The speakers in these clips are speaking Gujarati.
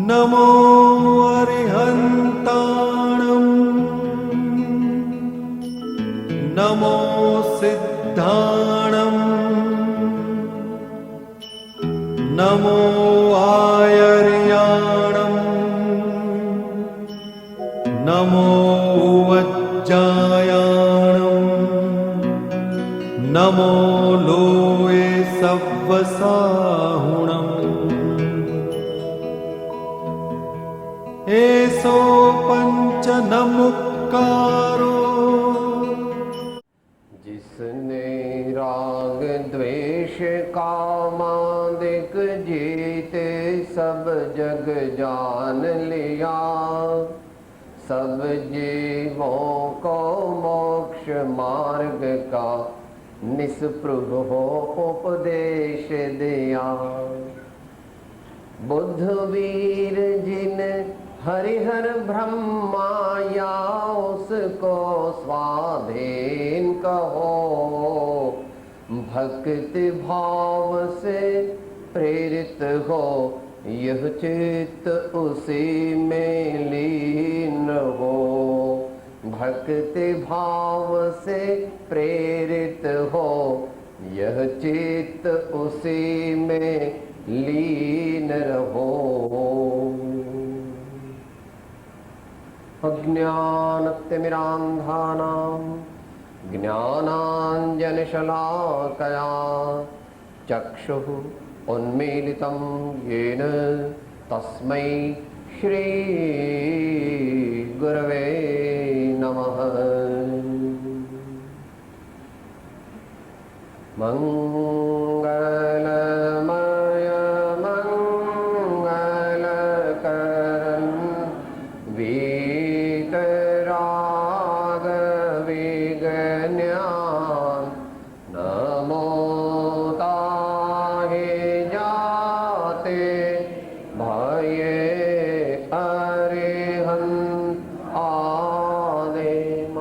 नमो अरिहन्ताणम् नमो सिद्धाणम् नमो आयर्याणम् नमो वज्जायाणम् नमो लोये सव्वसाहुणम् एसो पंच नमुक्कारो जिसने राग द्वेष कामादिक जीते सब जग जान लिया, सब जीवों को मोक्ष मार्ग का निस्पृह हो उपदेश दिया। बुद्ध वीर जिन हरिहर ब्रह्माया उसको स्वाधीन कहो, भक्ति भाव से प्रेरित हो यह चित्त उसी में लीन हो। भक्ति भाव से प्रेरित हो यह चित्त उसी में लीन रहो। अज्ञानतिमिरान्धानां ज्ञानाञ्जनशलाकया चक्षुः उन्मीलितं येन तस्मै श्री गुरवे नमः। मंगलमय मंगलकरं वीतराग विज्ञान नमो ताहि जाते भये अरिहंत आदिम।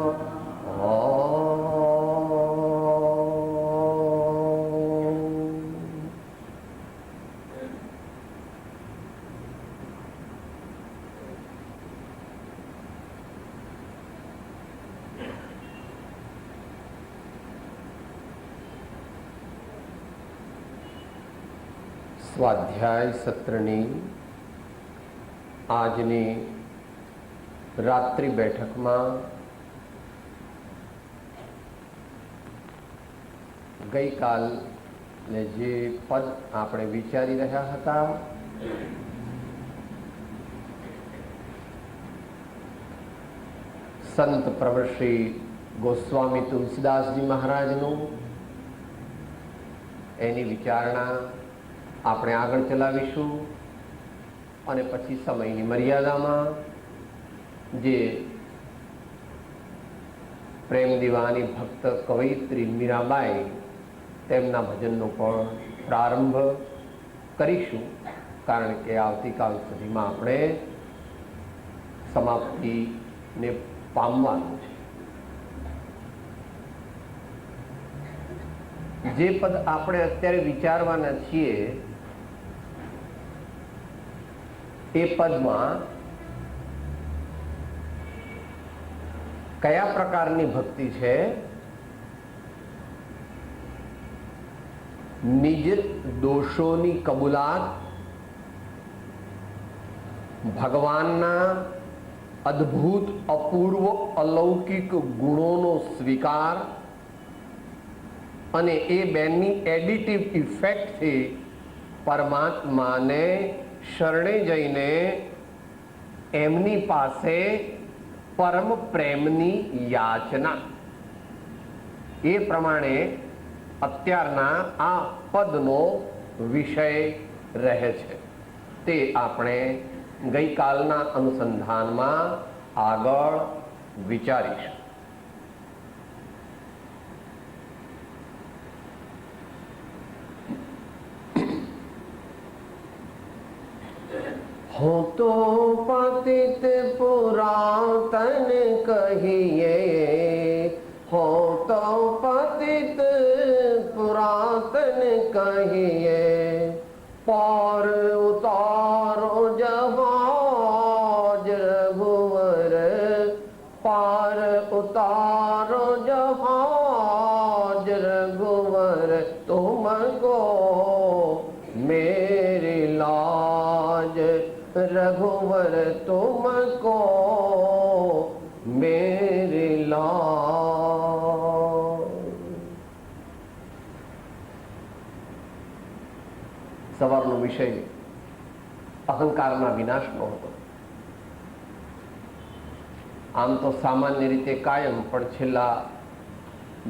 સ્વાધ્યાય સત્રની આજની રાત્રિ બેઠકમાં ગઈકાલે જે પદ આપણે વિચારી રહ્યા હતા સંત પ્રવર શ્રી ગોસ્વામી તુલસીદાસજી મહારાજનું, એની વિચારણા આપણે આગળ ચલાવીશું અને પછી સમયની મર્યાદામાં જે પ્રેમ દીવાની ભક્ત કવયિત્રી મીરાબાઈ તેમના ભજનનો પણ પ્રારંભ કરીશું, કારણ કે આવતીકાલ સુધીમાં આપણે સમાપ્તિને પામવાનું છે. જે પદ આપણે અત્યારે વિચારવાના છીએ એ પદમાં કયા પ્રકારની ભક્તિ છે? નિજ દોષોની કબૂલાત, ભગવાનના અદ્ભુત અપૂર્વ અલૌકિક ગુણોનો સ્વીકાર અને એ બેની એડિટિવ ઇફેક્ટથી પરમાત્માને શરણે જઈને એમની પાસે પરમ પ્રેમની યાચના. એ પ્રમાણે અત્યારના આ પદનો વિષય રહે છે. તે આપણે ગઈકાલના અનુસંધાનમાં આગળ વિચારીશું. हो तो पतित पुरातन कहिए, हो तो पतित पुरातन कहिए, पार उतारो जहाँ तुमको मेरी लाज, रघुवर तुमको मेरी लाज। સવારનો વિષય અહંકારના વિનાશનો હતો. આમ તો સામાન્ય રીતે કાયમ, પણ છેલ્લા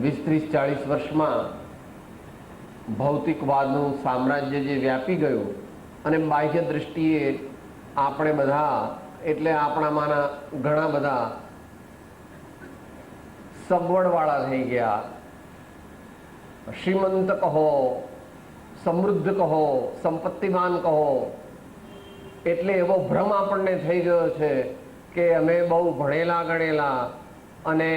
20-30-40 વર્ષમાં ભૌતિકવાદનું સામ્રાજ્ય જે વ્યાપી ગયું અને બાહ્ય દ્રષ્ટિએ આપણે બધા, એટલે આપણામાંના ઘણા બધા સગવડવાળા થઈ ગયા. શ્રીમંત કહો, સમૃદ્ધ કહો, સંપત્તિમાન કહો, એટલે એવો ભ્રમ આપણને થઈ ગયો છે કે અમે બહુ ભણેલા ગણેલા અને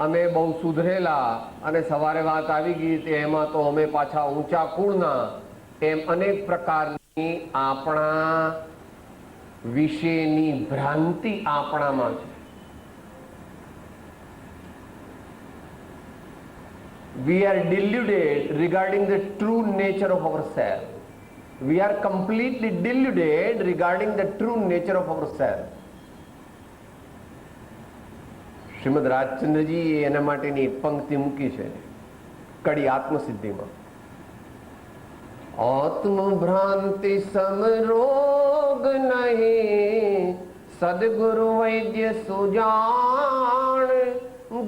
અમે બહુ સુધરેલા, અને સવારે વાત આવી ગઈ તે એમાં તો અમે પાછા ઊંચા કુળના, એમ અનેક પ્રકારની આપણા વિશેની ભ્રાંતિ આપણામાં છે. We are deluded regarding the true nature of ourselves. We are completely deluded regarding the true nature of ourselves. Shrimad Rajchandraji એના માટેની એક પંક્તિ મૂકી છે કડી આત્મસિદ્ધિમાં. આત્મભ્રાંતિ સમરોગ નહીં, સદગુરુ વૈદ્ય સુજાણ,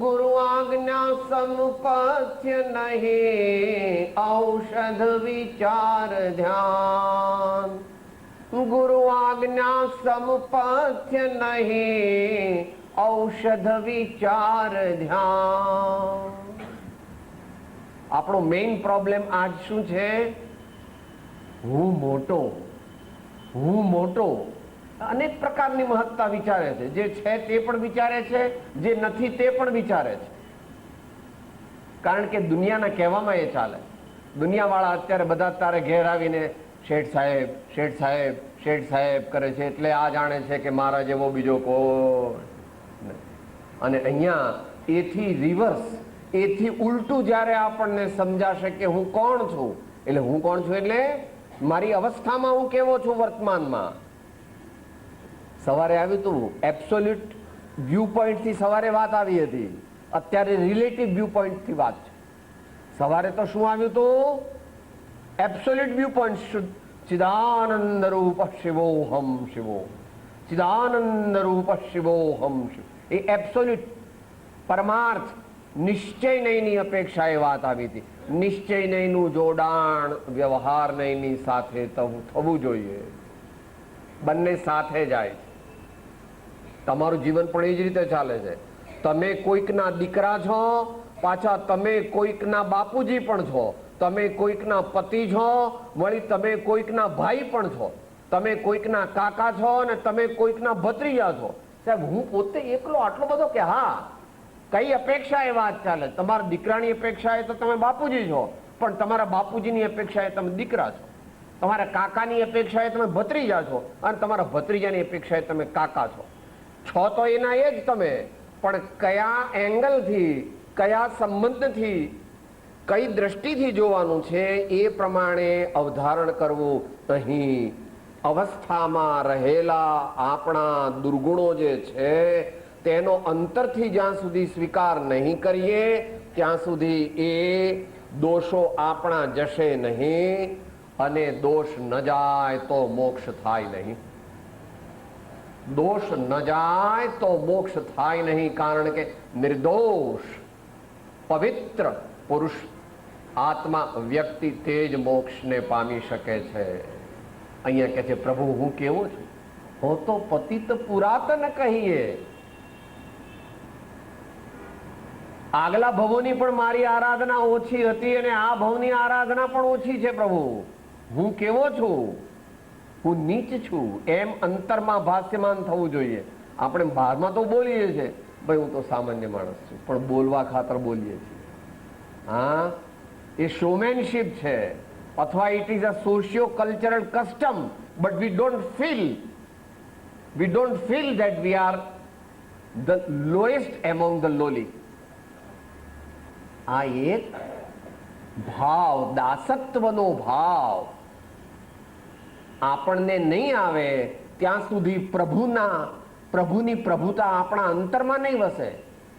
ગુરુ આજ્ઞા સમપથ્ય નહીં, ઔષધ વિચાર ધ્યાન. ગુરુ આજ્ઞા સમપથ્ય નહીં, ઔષધ વિચાર ધ્યાન. આપણો મેઇન પ્રોબ્લેમ આજ શું છે? હું મોટો, હું મોટો. અનેક પ્રકારની મહત્તા વિચારે છે. જે છે તે પણ વિચારે છે, જે નથી તે પણ વિચારે છે. કારણ કે દુનિયાના કહેવામાં એ ચાલે. દુનિયાવાળા અત્યારે બધા તારે ઘેર આવીને શેઠ સાહેબ, શેઠ સાહેબ, શેઠ સાહેબ કરે છે, એટલે આ જાણે છે કે મારા જેવો બીજો કોઈ. અને અહીંયા એથી રિવર્સ, એથી ઉલટું જ્યારે આપણને સમજાશે કે હું કોણ છું, એટલે હું કોણ છું એટલે મારી અવસ્થામાં હું કેવો છું વર્તમાનમાં. સવારે આવ્યું હતું એબ્સોલ્યુટ વ્યૂ પોઈન્ટથી સવારે વાત આવી હતી, અત્યારે રિલેટિવ વ્યૂ પોઈન્ટથી વાત છે. સવારે તો શું આવ્યું હતું? Absolute view point. ચિદાનંદ રૂપ શિવોહમ શિવો, ચિદાનંદ રૂપ શિવોહમ શિવ. એ એબ્સોલ્યુટ પરમાર્થ નિશ્ચય નહીંની અપેક્ષાએ વાત આવી હતી. નિશ્ચય નહીંનું જોડાણ વ્યવહાર નહીંની સાથે થવું જોઈએ. બંને સાથે જાય છે. તમારું જીવન પણ એ જ રીતે ચાલે છે. તમે કોઈકના દીકરા છો, પાછા તમે કોઈકના બાપુજી પણ છો, તમે કોઈકના પતિ છો, વળી તમે કોઈકના ભાઈ પણ છો, તમે કોઈકના કાકા છો અને તમે કોઈકના ભત્રીજા છો. સાહેબ, હું પોતે એકલો આટલો બધો કે હા, કઈ અપેક્ષા એ વાત ચાલે? તમારા દીકરાની અપેક્ષા એ તો તમે બાપુજી છો, પણ તમારા બાપુજીની અપેક્ષા એ તમે દીકરા છો, તમારા કાકાની અપેક્ષા એ તમે ભત્રીજા છો, અને તમારા ભત્રીજાની અપેક્ષા એ તમે કાકા છો. છો તો એના એ જ તમે, પણ કયા એંગલથી, કયા સંબંધથી, કઈ દ્રષ્ટિથી જોવાનું છે એ પ્રમાણે અવધારણ કરવું. અહીં અવસ્થામાં રહેલા આપણા દુર્ગુણો જે છે તેનો અંતરથી જ્યાં સુધી સ્વીકાર નહીં કરીએ ત્યાં સુધી એ દોષો આપણા જશે નહીં, અને દોષ ન જાય તો મોક્ષ થાય નહીં. દોષ ન જાય તો મોક્ષ થાય નહીં. કારણ કે નિર્દોષ પવિત્ર પુરુષ આત્મા વ્યક્તિ તે જ મોક્ષને પામી શકે છે. અહીંયા કહે છે પ્રભુ હું કેવો છું? હું તો પતિત પુરાતન કહીએ. આગલા ભવોની પણ મારી આરાધના ઓછી હતી અને આ ભવની આરાધના પણ ઓછી છે. પ્રભુ હું કેવો છું? હું નીચ છું, એમ અંતરમાં ભાષ્યમાન થવું જોઈએ. આપણે બહારમાં તો બોલીએ છીએ ભાઈ હું તો સામાન્ય માણસ છું, પણ બોલવા ખાતર બોલીએ છીએ. હા, એ શોમેનશીપ છે, અથવા it is a socio cultural custom, but we don't feel that we are the lowest among the lowly. આ એક ભાવ, દાસત્વનો ભાવ આપણને નહીં આવે ત્યાં સુધી પ્રભુની પ્રભુતા આપણા અંતરમાં નહીં વસે.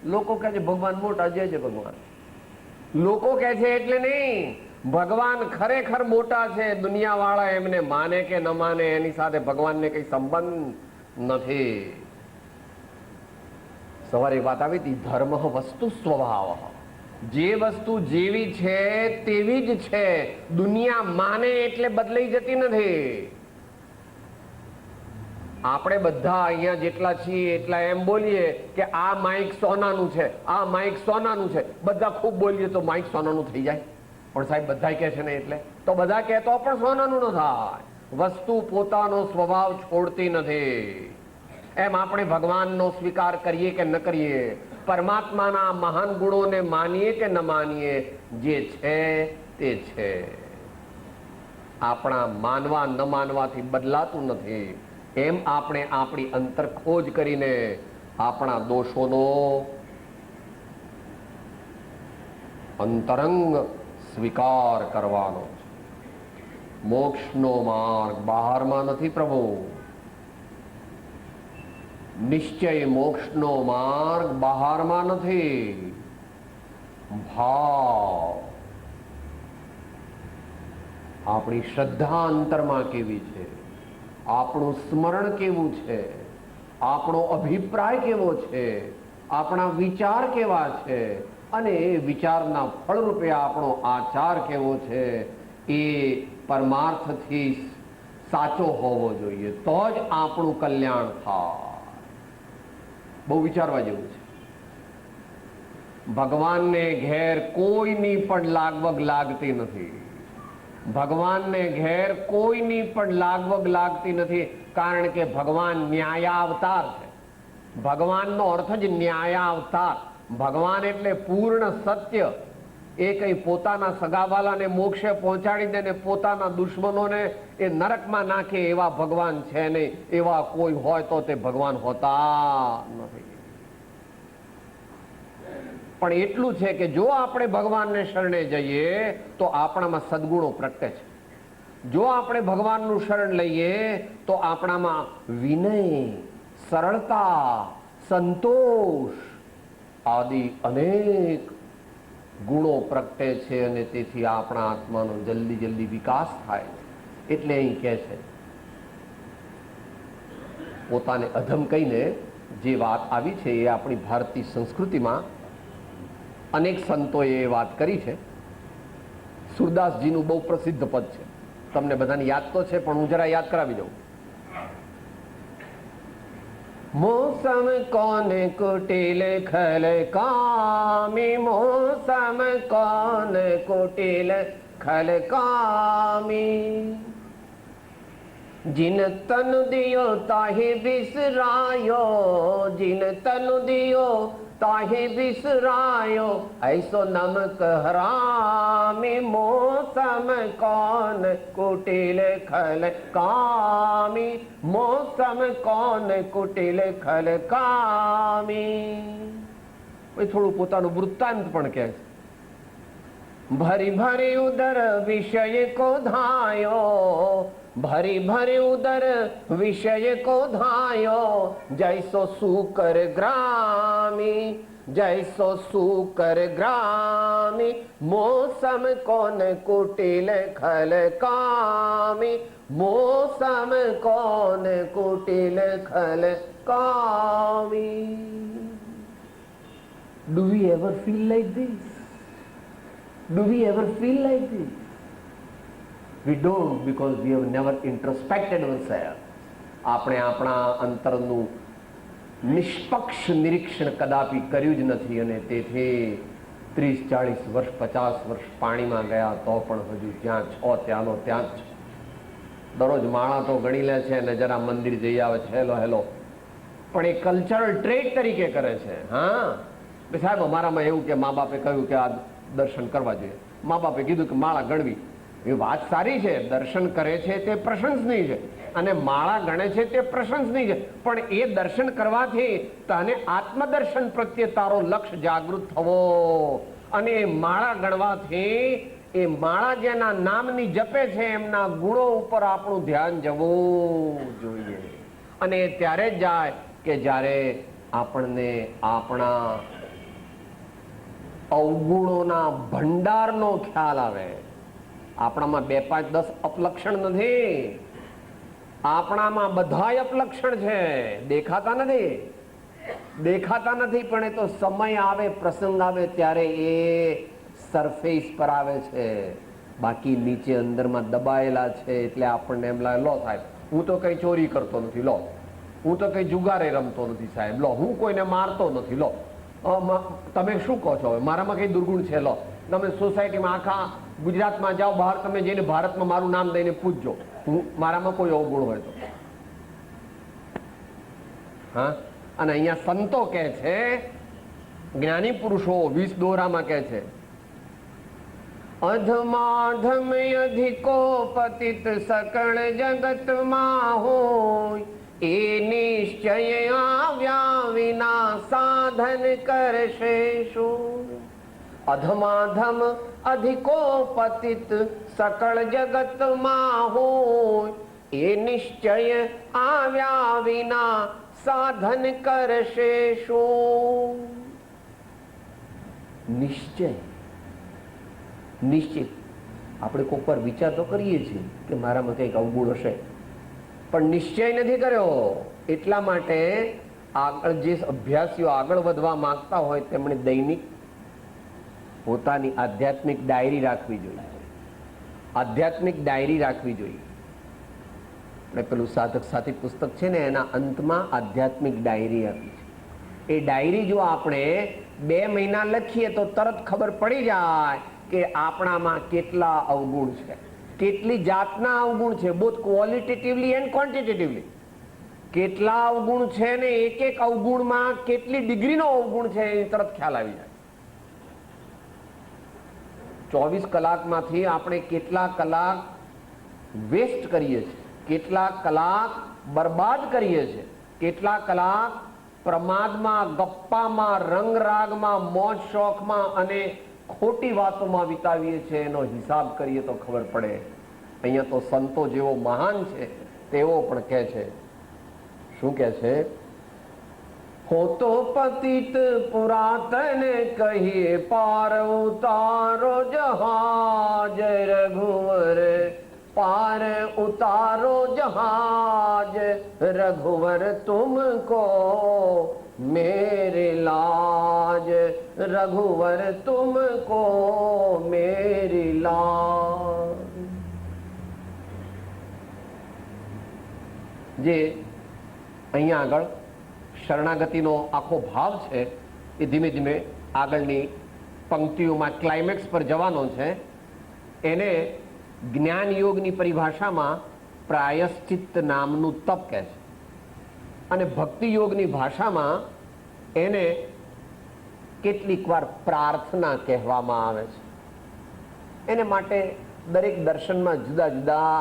લોકો કહે છે ભગવાન મોટા, જય છે ભગવાન. લોકો કહે છે એટલે નહીં, ભગવાન ખરેખર મોટા છે. દુનિયા વાળા એમને માને કે ન માને એની સાથે ભગવાનને કઈ સંબંધ નથી. સવારે વાત આવી હતી, ધર્મ વસ્તુ સ્વભાવ. જે વસ્તુ જેવી છે તેવી જ છે. દુનિયા માને એટલે બદલાઈ જતી નથી. આપણે બધા અહીંયા જેટલા છીએ એટલા એમ બોલીએ કે આ માઇક સોનાનું છે, આ માઇક સોનાનું છે. બધા ખૂબ બોલીએ તો માઇક સોનાનું થઈ જાય. પણ સાહેબ બધા કહે છે ને એટલે તો બધા કહે તો પણ સોનાનું ન થાય. વસ્તુ પોતાનો સ્વભાવ છોડતી નથી. એમ આપણે ભગવાનનો સ્વીકાર કરીએ કે ન કરીએ, પરમાત્માના મહાન ગુણોને માનીએ કે ન માનીએ, જે છે તે છે. આપણા માનવા ન માનવાથી બદલાતું નથી. એમ આપણે આપણી અંતર ખોજ કરીને આપણા દોષોનો અંતરંગ સ્વીકાર કરવાનો છે. મોક્ષનો માર્ગ બહારમાં નથી પ્રભુ. નિશ્ચય મોક્ષનો માર્ગ બહારમાં નથી. ભાવ, આપણી શ્રદ્ધા અંતરમાં કેવી છે, આપણું સ્મરણ કેવું છે, આપણો અભિપ્રાય કેવો છે, આપણા વિચાર કેવા છે, અને એ વિચારના ફળરૂપે આપણો આચાર કેવો છે, એ પરમાર્થથી સાચો હોવો જોઈએ. તો જ આપણું કલ્યાણ થાય. બહુ વિચારવા જેવું છે. ભગવાનને ઘેર કોઈની પણ લાગવગ લાગતી નથી. ભગવાનને ઘેર કોઈની પણ લાગવગ લાગતી નથી. કારણ કે ભગવાન ન્યાયાવતાર છે. ભગવાનનો અર્થ જ ન્યાયાવતાર. ભગવાન એટલે પૂર્ણ સત્ય. એ કઈ પોતાના સગાવાલાને મોક્ષે પહોંચાડી દે ને પોતાના દુશ્મનોને એ નરકમાં નાખે એવા ભગવાન છે નહીં. એવા કોઈ હોય તો તે ભગવાન હોતા નથી. પણ એટલું છે કે જો આપણે ભગવાનને શરણે જઈએ તો આપણામાં સદગુણો પ્રગટે છે. જો આપણે ભગવાનનું શરણ લઈએ તો આપણામાં વિનય, સરળતા, સંતોષ આદિ અનેક ગુણો પ્રગટે છે અને તેથી આપણા આત્માનો જલ્દી વિકાસ થાય છે. એટલે અહીં કહે છે, પોતાને અધમ કહીને જે વાત આવી છે એ આપણી ભારતીય સંસ્કૃતિમાં અનેક સંતોએ એ વાત કરી છે. સુરદાસજીનું બહુ પ્રસિદ્ધ પદ છે, તમને બધાને યાદ તો છે પણ હું જરા યાદ કરાવી દઉં. મોસમ કોને કુટિલ ખલ કામી, મોસમ કોને કુટિલ ખલ કામી, जिन तन दियो ताहि बिसरायो, जिन तन दियो ताहि बिसरायो, ऐसो नमक हरामी, मौसम कौन कुटिल खल कामी, मौसम कौन कुटिल खल कामी. થોડું પોતાનું વૃત્તાંત પણ કહે છે. ભરી ભરી ઉદર વિષય કો ધાયો, ભરી ભરી ઉદર વિષય કો ધાયો, જૈસો સૂકર ગ્રામી, જૈસો સૂકર ગ્રામી, મોસમ કોન કુટિલ ખલ કામી, મોસમ કોન કુટિલ ખલ કામી. Do we ever feel like this? Do we ever feel like this? We don't, because we have never introspected ourselves. આપણે આપણા અંતરનું નિષ્પક્ષ નિરીક્ષણ કદાપી કર્યું જ નથી અને તેથી 30-40 વર્ષ 50 વર્ષ પાણીમાં ગયા તો પણ હજુ જ્યાં છો ત્યાંનો ત્યાં જ. દરરોજ માળા તો ગણી લે છે અને જરા મંદિર જઈ આવે છે, હેલો હેલો, પણ એ કલ્ચરલ ટ્રેડ તરીકે કરે છે. હા સાહેબ, અમારામાં એવું કે મા બાપે કહ્યું કે આ દર્શન કરવા જોઈએ, મા બાપે કીધું કે માળા ગણવી. એ વાત સારી છે, દર્શન કરે છે તે પ્રશંસનીય છે અને માળા ગણે છે તે પ્રશંસનીય છે, પણ એ દર્શન કરવાથી તને આત્મદર્શન પ્રત્યે તારો લક્ષ્ય જાગૃત થવો અને એ માળા ગણવાથી એ માળા જેના નામની જપે છે એમના ગુણો ઉપર આપણું ધ્યાન જવું જોઈએ. અને એ ત્યારે જ જાય કે જ્યારે આપણને આપણા અવગુણોના ભંડારનો ખ્યાલ આવે. આપણામાં 2, 5, 10 અપલક્ષણ નથી, આપણામાં બધાય અપલક્ષણ છે, દેખાતા નથી પણ એ તો સમય આવે, પ્રસંગ આવે ત્યારે એ સરફેસ પર આવે છે. બાકી નીચે અંદરમાં દબાયેલા છે. એટલે આપણને એમ લાગે, લો સાહેબ હું તો કઈ ચોરી કરતો નથી, લો હું તો કઈ જુગારે રમતો નથી સાહેબ, લો હું કોઈને મારતો નથી, લો તમે શું કહો છો, મારામાં કઈ દુર્ગુણ છે? લો તમે સોસાયટીમાં આખા ગુજરાતમાં જાઓ, બહાર તમે જઈને ભારતમાં મારું નામ દઈને પૂછજો, મારામાં કોઈ અવગુણ હોય તો. હા, અને અહીંયા સંતો કહે છે, જ્ઞાની પુરુષો 20 દોરામાં કહે છે, અધમાધમ અધિકો પતિત સકળ જગતમાં હોય, એ નિશ્ચય આવ્યા વિના સાધન કરશે શું? અધમાધમ અધિકો પતિત સકળ જગતમાં હોય, એ નિશ્ચય આવ્યા વિના સાધન કરશે શું? નિશ્ચિત આપણે કોક વાર વિચાર તો કરીએ છીએ કે મારામાં કંઈક અવગુણ હશે, પણ નિશ્ચય નથી કર્યો. એટલા માટે આગળ જે અભ્યાસીઓ આગળ વધવા માંગતા હોય તેમણે દૈનિક પોતાની આધ્યાત્મિક ડાયરી રાખવી જોઈએ. આધ્યાત્મિક ડાયરી રાખવી જોઈએ. આપણે પેલું સાધક સાથી પુસ્તક છે ને, એના અંતમાં આધ્યાત્મિક ડાયરી આપી છે. એ ડાયરી જો આપણે 2 મહિના લખીએ તો તરત ખબર પડી જાય કે આપણામાં કેટલા અવગુણ છે, કેટલી જાતના અવગુણ છે, બોથ ક્વોલિટેટિવલી એન્ડ ક્વોન્ટિટેટિવલી. કેટલા અવગુણ છે ને એક અવગુણમાં કેટલી ડિગ્રીનો અવગુણ છે એ તરત ખ્યાલ આવી જાય. 24 કલાકમાંથી આપણે કેટલા કલાક વેસ્ટ કરીએ છીએ, કેટલા કલાક બરબાદ કરીએ છીએ, કેટલા કલાક પ્રમાદમાં, ગપ્પામાં, રંગરાગમાં, મોજ શોખમાં અને ખોટી વાતોમાં વિતાવીએ છીએ, એનો હિસાબ કરીએ તો ખબર પડે. અહીંયા તો સંતો જેવો મહાન છે તેવો પણ કહે છે. શું કહે છે? હો તો પતિત પુરાતન કહીએ પાર ઉતારો જહાજ રઘુવર, पार उतारो जहाज रघुवर तुमको मेरे लाज, रघुवर तुमको मेरी लाज. જે અહીંયા આગળ શરણાગતિનો આખો ભાવ છે એ ધીમે ધીમે આગળની પંક્તિઓમાં ક્લાઇમેક્સ પર જવાનો છે. એને જ્ઞાન યોગની પરિભાષામાં પ્રાયશ્ચિત્ત નામનું તપ કહે છે અને ભક્તિ યોગની ભાષામાં એને કેટલીક વાર પ્રાર્થના કહેવામાં આવે છે. એને માટે દરેક દર્શનમાં જુદા જુદા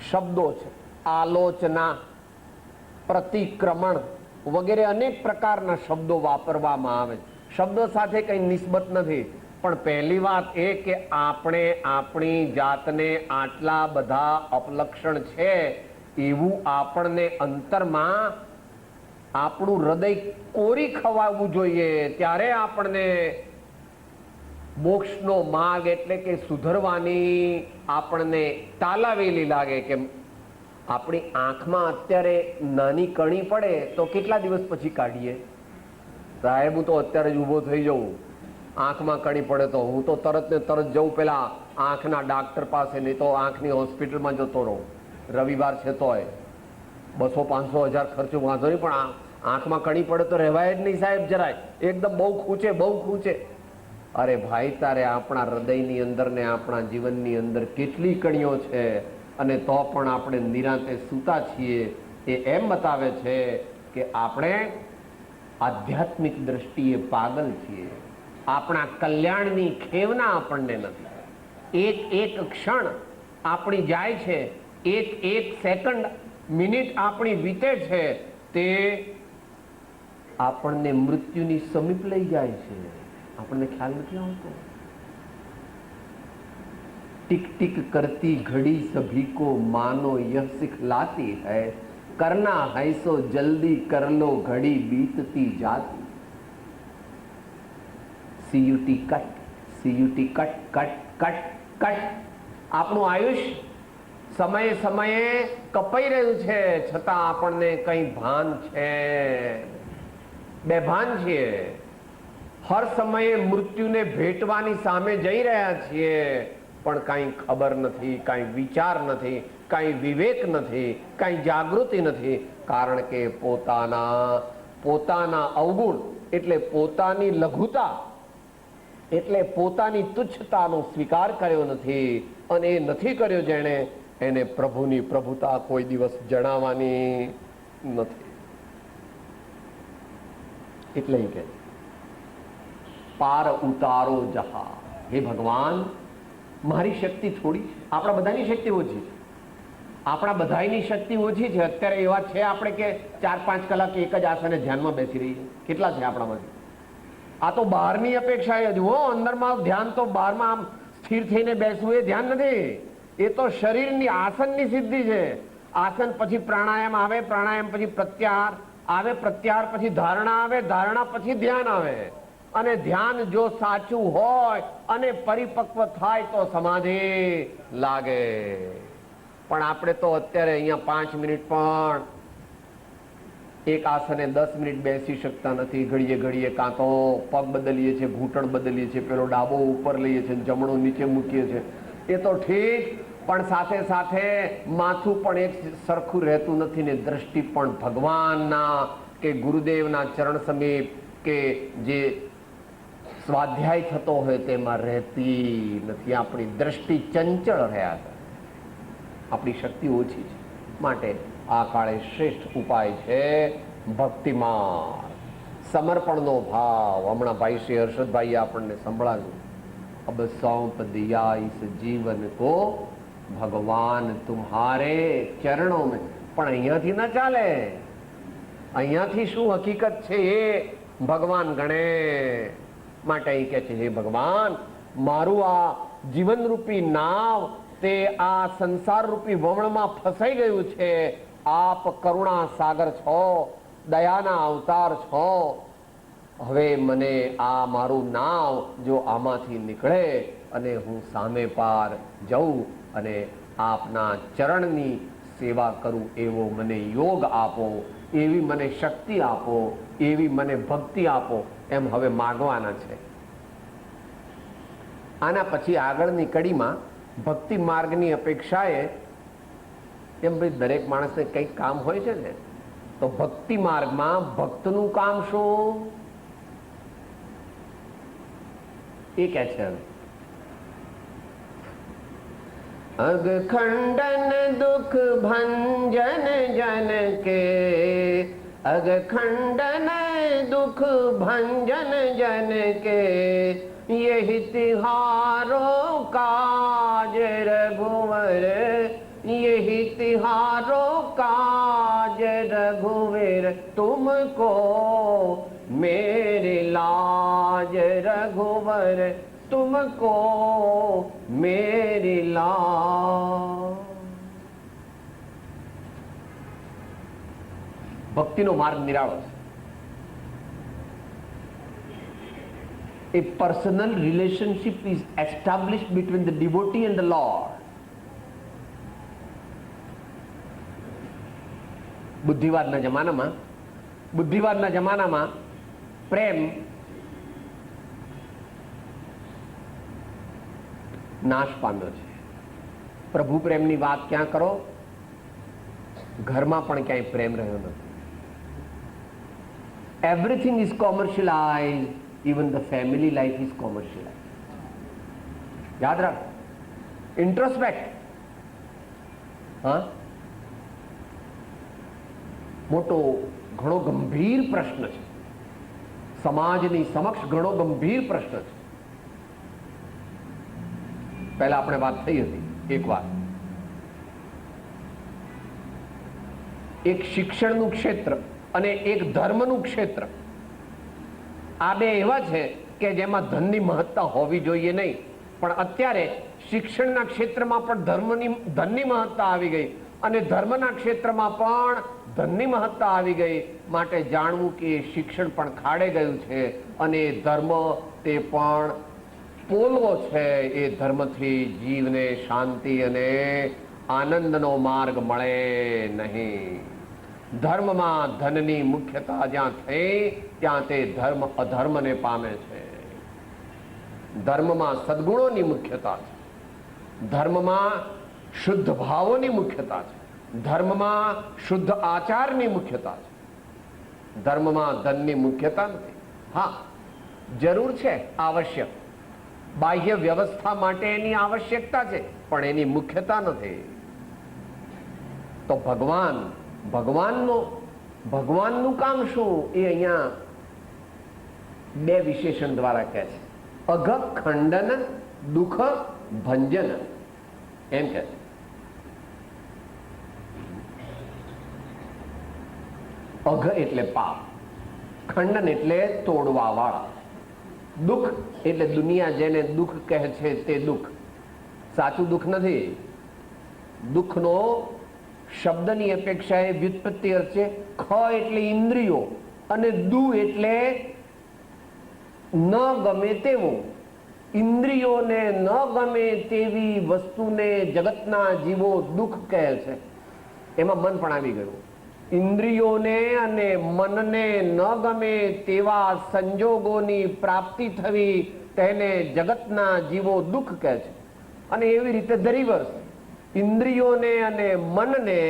શબ્દો છે. આલોચના, પ્રતિક્રમણ વગેરે અનેક પ્રકારના શબ્દો વાપરવામાં આવે છે. શબ્દો સાથે કંઈ નિસ્બત નથી, પણ પહેલી વાત એ કે આપણે આપણી જાતને આટલા બધા અપલક્ષણ છે એવું આપણને અંતરમાં આપણું હૃદય કોરી ખવાવવું જોઈએ. ત્યારે આપણને મોક્ષનો માર્ગ એટલે કે સુધરવાની આપણને તાલાવેલી લાગે. કે આપણી આંખમાં અત્યારે નાની કણી પડે તો કેટલા દિવસ પછી કાઢીએ? સાહેબ હું તો અત્યારે જ ઊભો થઈ જાઉં, આંખમાં કણી પડે તો હું તો તરત ને તરત જઉં પેલા આંખના ડાક્ટર પાસે, નહીં તો આંખની હોસ્પિટલમાં જતો રહું. રવિવાર છે તોય 200-500 હજાર ખર્ચો વાંધો નહીં, પણ આંખમાં કણી પડે તો રહેવાય જ નહીં સાહેબ જરાય. એકદમ બહુ ખૂંચે, બહુ ખૂંચે. અરે ભાઈ, તારે આપણા હૃદયની અંદર ને આપણા જીવનની અંદર કેટલી કણીઓ છે અને તો પણ આપણે નિરાંતે સૂતા છીએ. એ એમ બતાવે છે કે આપણે આધ્યાત્મિક દ્રષ્ટિએ પાગલ છીએ. આપણા કલ્યાણની ખેવના આપણને નથી. એક એક ક્ષણ આપણી જાય છે, એક એક સેકન્ડ, મિનિટ આપણી વીતે છે તે આપણને મૃત્યુની સમીપ લઈ જાય છે. આપણને ખ્યાલ નથી આવતો. टिक टिक करती घड़ी सभी को मानो यह सिखलाती है, करना है सो जल्दी कर लो घड़ी बीतती जाती। CUT cut, CUT cut cut cut cut. આપણું આયુષ્ય સમયે સમયે કપાઈ રહ્યું છે, છતાં આપણને કંઈ ભાન છે? બેભાન છીએ। હર સમયે મૃત્યુને ભેટવાની સામે જઈ રહ્યા છીએ, પણ કાંઈ ખબર નથી, કાંઈ વિચાર નથી, કાંઈ વિવેક નથી, કાંઈ જાગૃતિ નથી, કારણ કે પોતાના અવગુણ એટલે પોતાની લઘુતા એટલે પોતાની તુચ્છતાનો સ્વીકાર કર્યો નથી, અને એ નથી કર્યો જેણે, એને પ્રભુની પ્રભુતા કોઈ દિવસ જણાવવાની નથી। એટલે કે પાર ઉતારો જહા, હે ભગવાન મારી શક્તિ થોડી છે, આપણા બધાની શક્તિ ઓછી છે, આપણા બધાની શક્તિ ઓછી છે। અત્યારે એવા છે આપણે કે 4-5 કલાક એક જ આસને ધ્યાનમાં બેસી રહીએ, કેટલા છે આપણામાંથી? આ તો બહારની અપેક્ષાએ જ હો, અંદરમાં ધ્યાન તો બહારમાં આમ સ્થિર થઈને બેસવું એ ધ્યાન નથી, એ તો શરીરની આસનની સિદ્ધિ છે। આસન પછી પ્રાણાયામ આવે, પ્રાણાયામ પછી પ્રત્યાહાર આવે, પ્રત્યાહાર પછી ધારણા આવે, ધારણા પછી ધ્યાન આવે, અને ધ્યાન જો સાચું હોય અને પરિપક્વ થાય તો સમાધિ લાગે। પણ આપણે તો અત્યારે અહીંયા 5 મિનિટ પણ એક આસને 10 મિનિટ બેસી શકતા નથી। ઘડીએ ઘડીએ કાં તો પગ બદલીએ છીએ, ઘૂંટણ બદલીએ છીએ, પેલો ડાબો ઉપર લઈએ છીએ, જમણો નીચે મૂકીએ છીએ, એ તો ઠીક, પણ સાથે સાથે માથું પણ એક સરખું રહેતું નથી ને દ્રષ્ટિ પણ ભગવાનના કે ગુરુદેવના ચરણ સમીપ કે જે સ્વાધ્યાય થતો હોય તેમાં રહેતી નથી। આપણી દ્રષ્ટિ ચંચળ રહ્યા કરે, આપણી શક્તિ ઓછી છે, માટે આ કાળે શ્રેષ્ઠ ઉપાય છે ભક્તિ માર્ગ, સમર્પણનો ભાવ। હમણાં ભાઈ શ્રી હર્ષદભાઈએ આપણને સંભળાવ્યું, અબ સૌંપ દિયા ઇસ જીવન કો ભગવાન તુમ્હારે ચરણો મેં। પણ અહીંયાથી ના ચાલે, અહીંયાથી શું હકીકત છે એ ભગવાન ગણે। માટે અહીં કહે છે, હે ભગવાન મારું આ જીવનરૂપી નાવ તે આ સંસાર રૂપી વમણમાં ફસાઈ ગયું છે, આપ કરુણા સાગર છો, દયાના અવતાર છો, હવે મને આ મારું નાવ જો આમાંથી નીકળે અને હું સામે પાર જઉં અને આપના ચરણની સેવા કરું એવો મને યોગ આપો, એવી મને શક્તિ આપો, એવી મને ભક્તિ આપો, એમ હવે માગવાના છે। આના પછી આગળની કડીમાં ભક્તિ માર્ગની અપેક્ષાએ એમ ભાઈ દરેક માણસને કંઈક કામ હોય છે ને, તો ભક્તિ માર્ગમાં ભક્તનું કામ શું એ કહે છે। अग खंडन दुख भंजन जन के, अग खंडन दुख भंजन जन के, यही तिहारो काज रघुवर, यही तिहारो काज रघुवीर, तुमको मेरी लाज रघुवर, तुमको मेरी लाज। ભક્તિનો માર્ગ નિરાળો છે। A personal relationship is established between the devotee and the Lord. બુદ્ધિવાદના જમાનામાં પ્રેમ નાશ પામ્યો છે। પ્રભુ પ્રેમની વાત ક્યાં કરો, ઘરમાં પણ ક્યાંય પ્રેમ રહ્યો નથી। Everything is commercialize, even the family life is commercialize. યાદ રાખ, ઇન્ટ્રોસ્પેક્ટ। હા, મોટો ઘણો ગંભીર પ્રશ્ન છે, સમાજની સમક્ષ ઘણો ગંભીર પ્રશ્ન છે। પહેલા આપણે વાત થઈ હતી, એક વાત, એક શિક્ષણનું ક્ષેત્ર અને એક ધર્મનું ક્ષેત્ર, આ બે એવા છે કે જેમાં ધનની મહત્તા હોવી જોઈએ નહીં, પણ અત્યારે શિક્ષણના ક્ષેત્રમાં પણ ધનની મહત્તા આવી ગઈ અને ધર્મના ક્ષેત્રમાં પણ ધનની મહત્તા આવી ગઈ. માટે જાણવું કે શિક્ષણ પણ ખાડે ગયું છે અને ધર્મ તે પણ પોલવો છે. એ ધર્મથી જીવને શાંતિ અને આનંદનો માર્ગ મળે નહીં. ધર્મમાં ધનની મુખ્યતા જ્યાં થઈ ત્યાં તે ધર્મ અધર્મને પામે છે. ધર્મમાં સદગુણોની મુખ્યતા છે. ધર્મમાં શુદ્ધ ભાવોની મુખ્યતા છે. ધર્મમાં શુદ્ધ આચારની મુખ્યતા છે. ધર્મમાં ધનની મુખ્યતા નથી. હા, જરૂર છે, આવશ્યક, બાહ્ય વ્યવસ્થા માટે એની આવશ્યકતા છે, પણ એની મુખ્યતા નથી. તો ભગવાનનું કામ શું એ અહીંયા બે વિશેષણ દ્વારા કહે છે. અઘ ખંડન દુઃખ ભંજન એમ કહે છે. અઘ એટલે પાપ, ખંડન એટલે તોડવા વાળા, દુઃખ એટલે દુનિયા જેને દુઃખ કહે છે તે દુઃખ સાચું દુઃખ નથી. દુઃખનો શબ્દની અપેક્ષાએ વ્યુત્પત્તિ અર્થ છે ખ એટલે ઇન્દ્રિયો અને દુ એટલે ન ગમે તેવું. ઇન્દ્રિયોને ન ગમે તેવી વસ્તુને જગતના જીવો દુઃખ કહે છે. એમાં મન પણ આવી ગયું. ઇન્દ્રિયોને અને મનને ન ગમે તેવા સંજોગોની પ્રાપ્તિ થવી તેને જગતના જીવો દુઃખ કહે છે. અને એવી રીતે ધ રિવર્સ, ઇન્દ્રિયોને અને મનને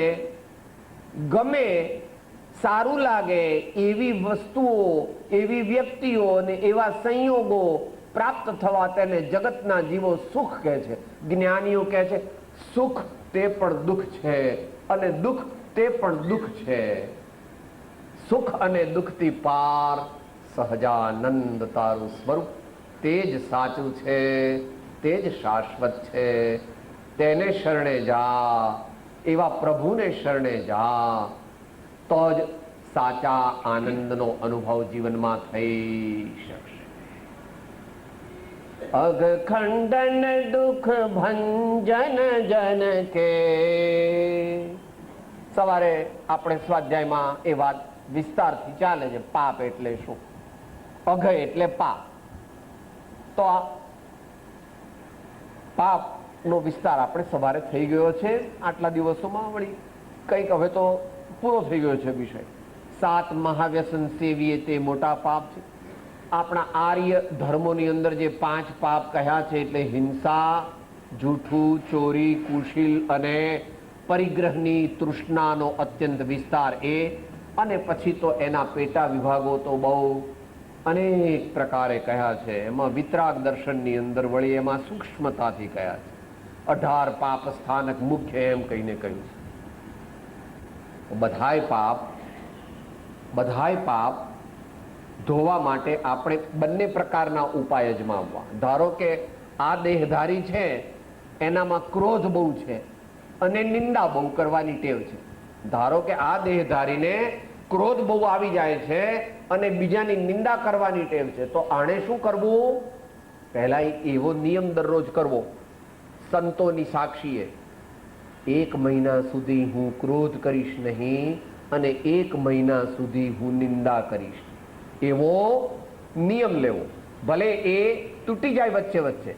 ગમે, સારું લાગે એવી વસ્તુઓ, એવી વ્યક્તિઓ અને એવા સંયોગો પ્રાપ્ત થવા તેને જગતના જીવો સુખ કહે છે. જ્ઞાનીઓ કહે છે સુખ તે પણ દુઃખ છે અને દુઃખ તે પણ દુઃખ છે. સુખ અને દુઃખથી પાર સહજાનંદ તારું સ્વરૂપ તે જ સાચું છે, તે જ શાશ્વત છે. તેને શરણે જા, એવા પ્રભુને શરણે જા, તો જ સાચા આનંદનો અનુભવ જીવનમાં થઈ શકશે. અઘ ખંડન દુઃખ ભંજન જન કે. સવારે આપણે સ્વાધ્યાયમાં એ વાત વિસ્તારથી ચાલે છે. પાપ એટલે શું, અઘ એટલે પાપ. તો આ પાપ નો વિસ્તાર આપણે સવારે થઈ ગયો છે. આટલા દિવસોમાં વળી કંઈક હવે તો પૂરો થઈ ગયો છે વિષય. 7 મહાવ્યસન સેવીએ તે મોટા પાપ છે. આપણા આર્ય ધર્મોની અંદર જે 5 પાપ કહ્યા છે એટલે હિંસા, જૂઠું, ચોરી, કુશીલ અને પરિગ્રહની તૃષ્ણાનો અત્યંત વિસ્તાર એ, અને પછી તો એના પેટા વિભાગો તો બહુ અનેક પ્રકારે કહ્યા છે. એમાં વિતરાગ દર્શનની અંદર વળી એમાં સૂક્ષ્મતાથી કહ્યા છે. 18 પાપ સ્થાનક મુખ્ય એમ કહીને કહ્યું છે. બધાય પાપ ધોવા માટે આપણે બંને પ્રકારના ઉપાય અજમાવવા. ધારો કે આ દેહધારી છે એનામાં ક્રોધ બહુ છે અને નિંદા બહુ કરવાની ટેવ છે. ધારો કે આ દેહધારીને ક્રોધ બહુ આવી જાય છે અને બીજાની નિંદા કરવાની ટેવ છે, તો આણે શું કરવું? પહેલા એવો નિયમ દરરોજ કરવો, સંતોની સાક્ષીએ, 1 મહિના સુધી હું ક્રોધ કરીશ નહીં અને 1 મહિના સુધી હું નિંદા કરીશ. એવો નિયમ લેવો. ભલે એ તૂટી જાય વચ્ચે વચ્ચે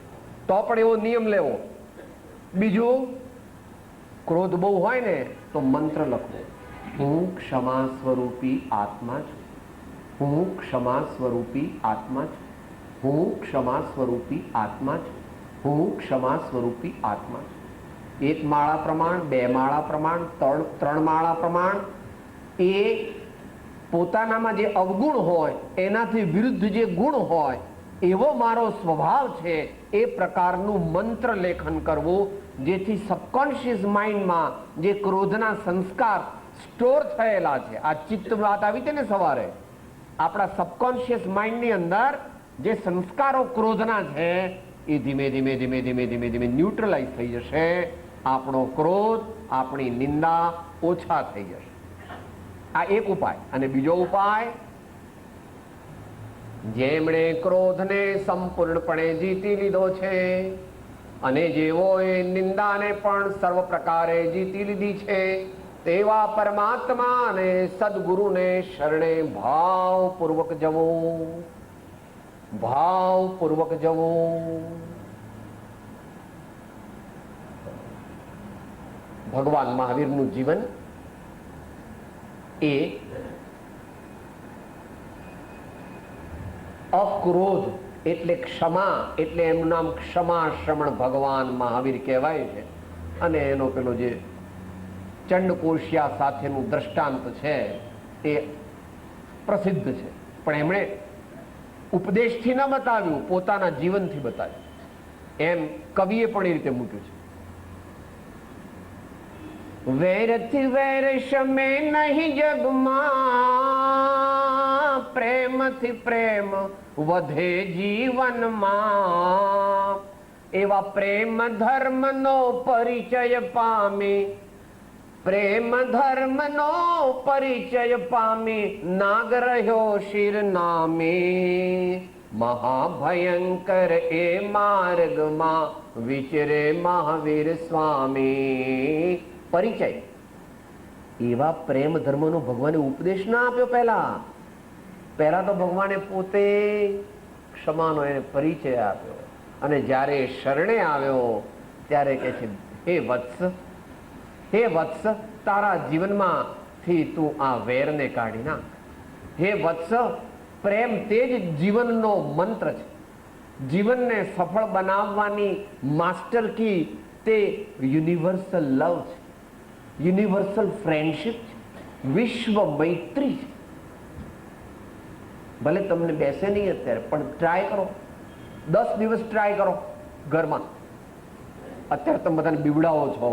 તો પણ એવો નિયમ લેવો. બીજું, ક્રોધ બહુ હોય ને તો મંત્ર લખવો, હું ક્ષમા સ્વરૂપી આત્મા છું, હું ક્ષમા સ્વરૂપી આત્મા છું, હું ક્ષમા સ્વરૂપી આત્મા છું, હું ક્ષમા સ્વરૂપી આત્મા છું. 1 માળા પ્રમાણ, 2 માળા પ્રમાણ, 3 માળા પ્રમાણ. એ પોતાનામાં જે અવગુણ હોય એનાથી વિરુદ્ધ જે ગુણ હોય એવો મારો સ્વભાવ છે એ પ્રકારનું મંત્ર લેખન કરવું, જેથી સબકોન્શિયસ માઇન્ડમાં જે ક્રોધના સંસ્કાર સ્ટોર થયેલા છે, આ ચિત્ત વાત આવી છે ને સવારે, આપણા સબકોન્શિયસ માઇન્ડની અંદર જે સંસ્કારો ક્રોધના છે એ ધીમે ધીમે ધીમે ધીમે ધીમે ધીમે ન્યુટ્રલાઇઝ થઈ જશે. આપણો ક્રોધ, આપણી નિંદા ઓછા થઈ જશે. આ એક ઉપાય. અને બીજો ઉપાય, જેમણે ક્રોધને સંપૂર્ણપણે જીતી લીધો છે અને જેઓએ નિંદાને પણ સર્વ પ્રકારે જીતી લીધી છે તેવા પરમાત્મા અને સદગુરુને શરણે ભાવપૂર્વક જવું, ભાવપૂર્વક જવું. ભગવાન મહાવીરનું જીવન એ અક્રોધ એટલે ક્ષમા, એટલે એમનું નામ ક્ષમા શ્રમણ ભગવાન મહાવીર કહેવાય છે. અને એનો પેલો જે ચંડકોશિયા સાથેનું દ્રષ્ટાંત છે એ પ્રસિદ્ધ છે, પણ એમણે ઉપદેશથી ન બતાવ્યું, પોતાના જીવનથી બતાવ્યું. એમ કવિએ પણ એ રીતે મૂક્યું છે. વૈરથી વૈર શમે નહીં જગમાં, પ્રેમથી પ્રેમ વધે જીવનમાં. એવા પ્રેમ ધર્મનો પરિચય પામી, પ્રેમ ધર્મનો પરિચય પામી, નાગ રહ્યો શિર નામી. મહાભયંકર એ માર્ગમાં વિચરે મહાવીર સ્વામી. પરિચય એવા પ્રેમ ધર્મનો ભગવાને ઉપદેશ ના આપ્યો. પહેલા તો ભગવાને પોતે ક્ષમાનો એને પરિચય આપ્યો, અને જ્યારે શરણે આવ્યો ત્યારે કહે છે, હે વત્સ, હે વત્સ, તારા જીવનમાંથી તું આ વેરને કાઢી નાખ. હે વત્સ, પ્રેમ તે જ જીવનનો મંત્ર છે. જીવનને સફળ બનાવવાની માસ્ટર કી તે યુનિવર્સલ લવ છે, યુનિવર્સલ ફ્રેન્ડશિપ છે, વિશ્વ મૈત્રી છે. ભલે તમને બેસે નહીં અત્યારે, પણ ટ્રાય કરો, 10 દિવસ ટ્રાય કરો ઘરમાં. અત્યારે તમે બધાને બીવડાવો છો,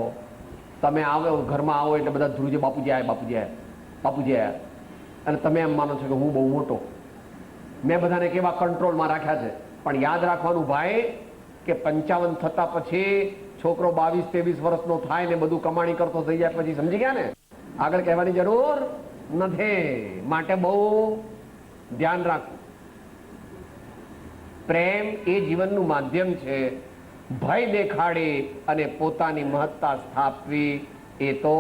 તમે આવો ઘરમાં આવો એટલે બધા ધ્રુજે બાપુજી આયા, બાપુજી આયા, બાપુજી આયા, અને તમે એમ માનો છો કે હું બહુ મોટો. મેં બધાને કેવા કંટ્રોલમાં રાખ્યા છે. પણ યાદ રાખવાનું ભાઈ કે 55 થતા પછી છોકરો 22-23 વર્ષનો થાય ને બધું કમાણી કરતો થઈ જાય પછી સમજી ગયા ને, આગળ કહેવાની જરૂર નથી. માટે બહુ ધ્યાન રાખવું. પ્રેમ એ જીવનનું માધ્યમ છે. ભય દેખાડી અને પોતાની મહત્તા સ્થાપવી એ તો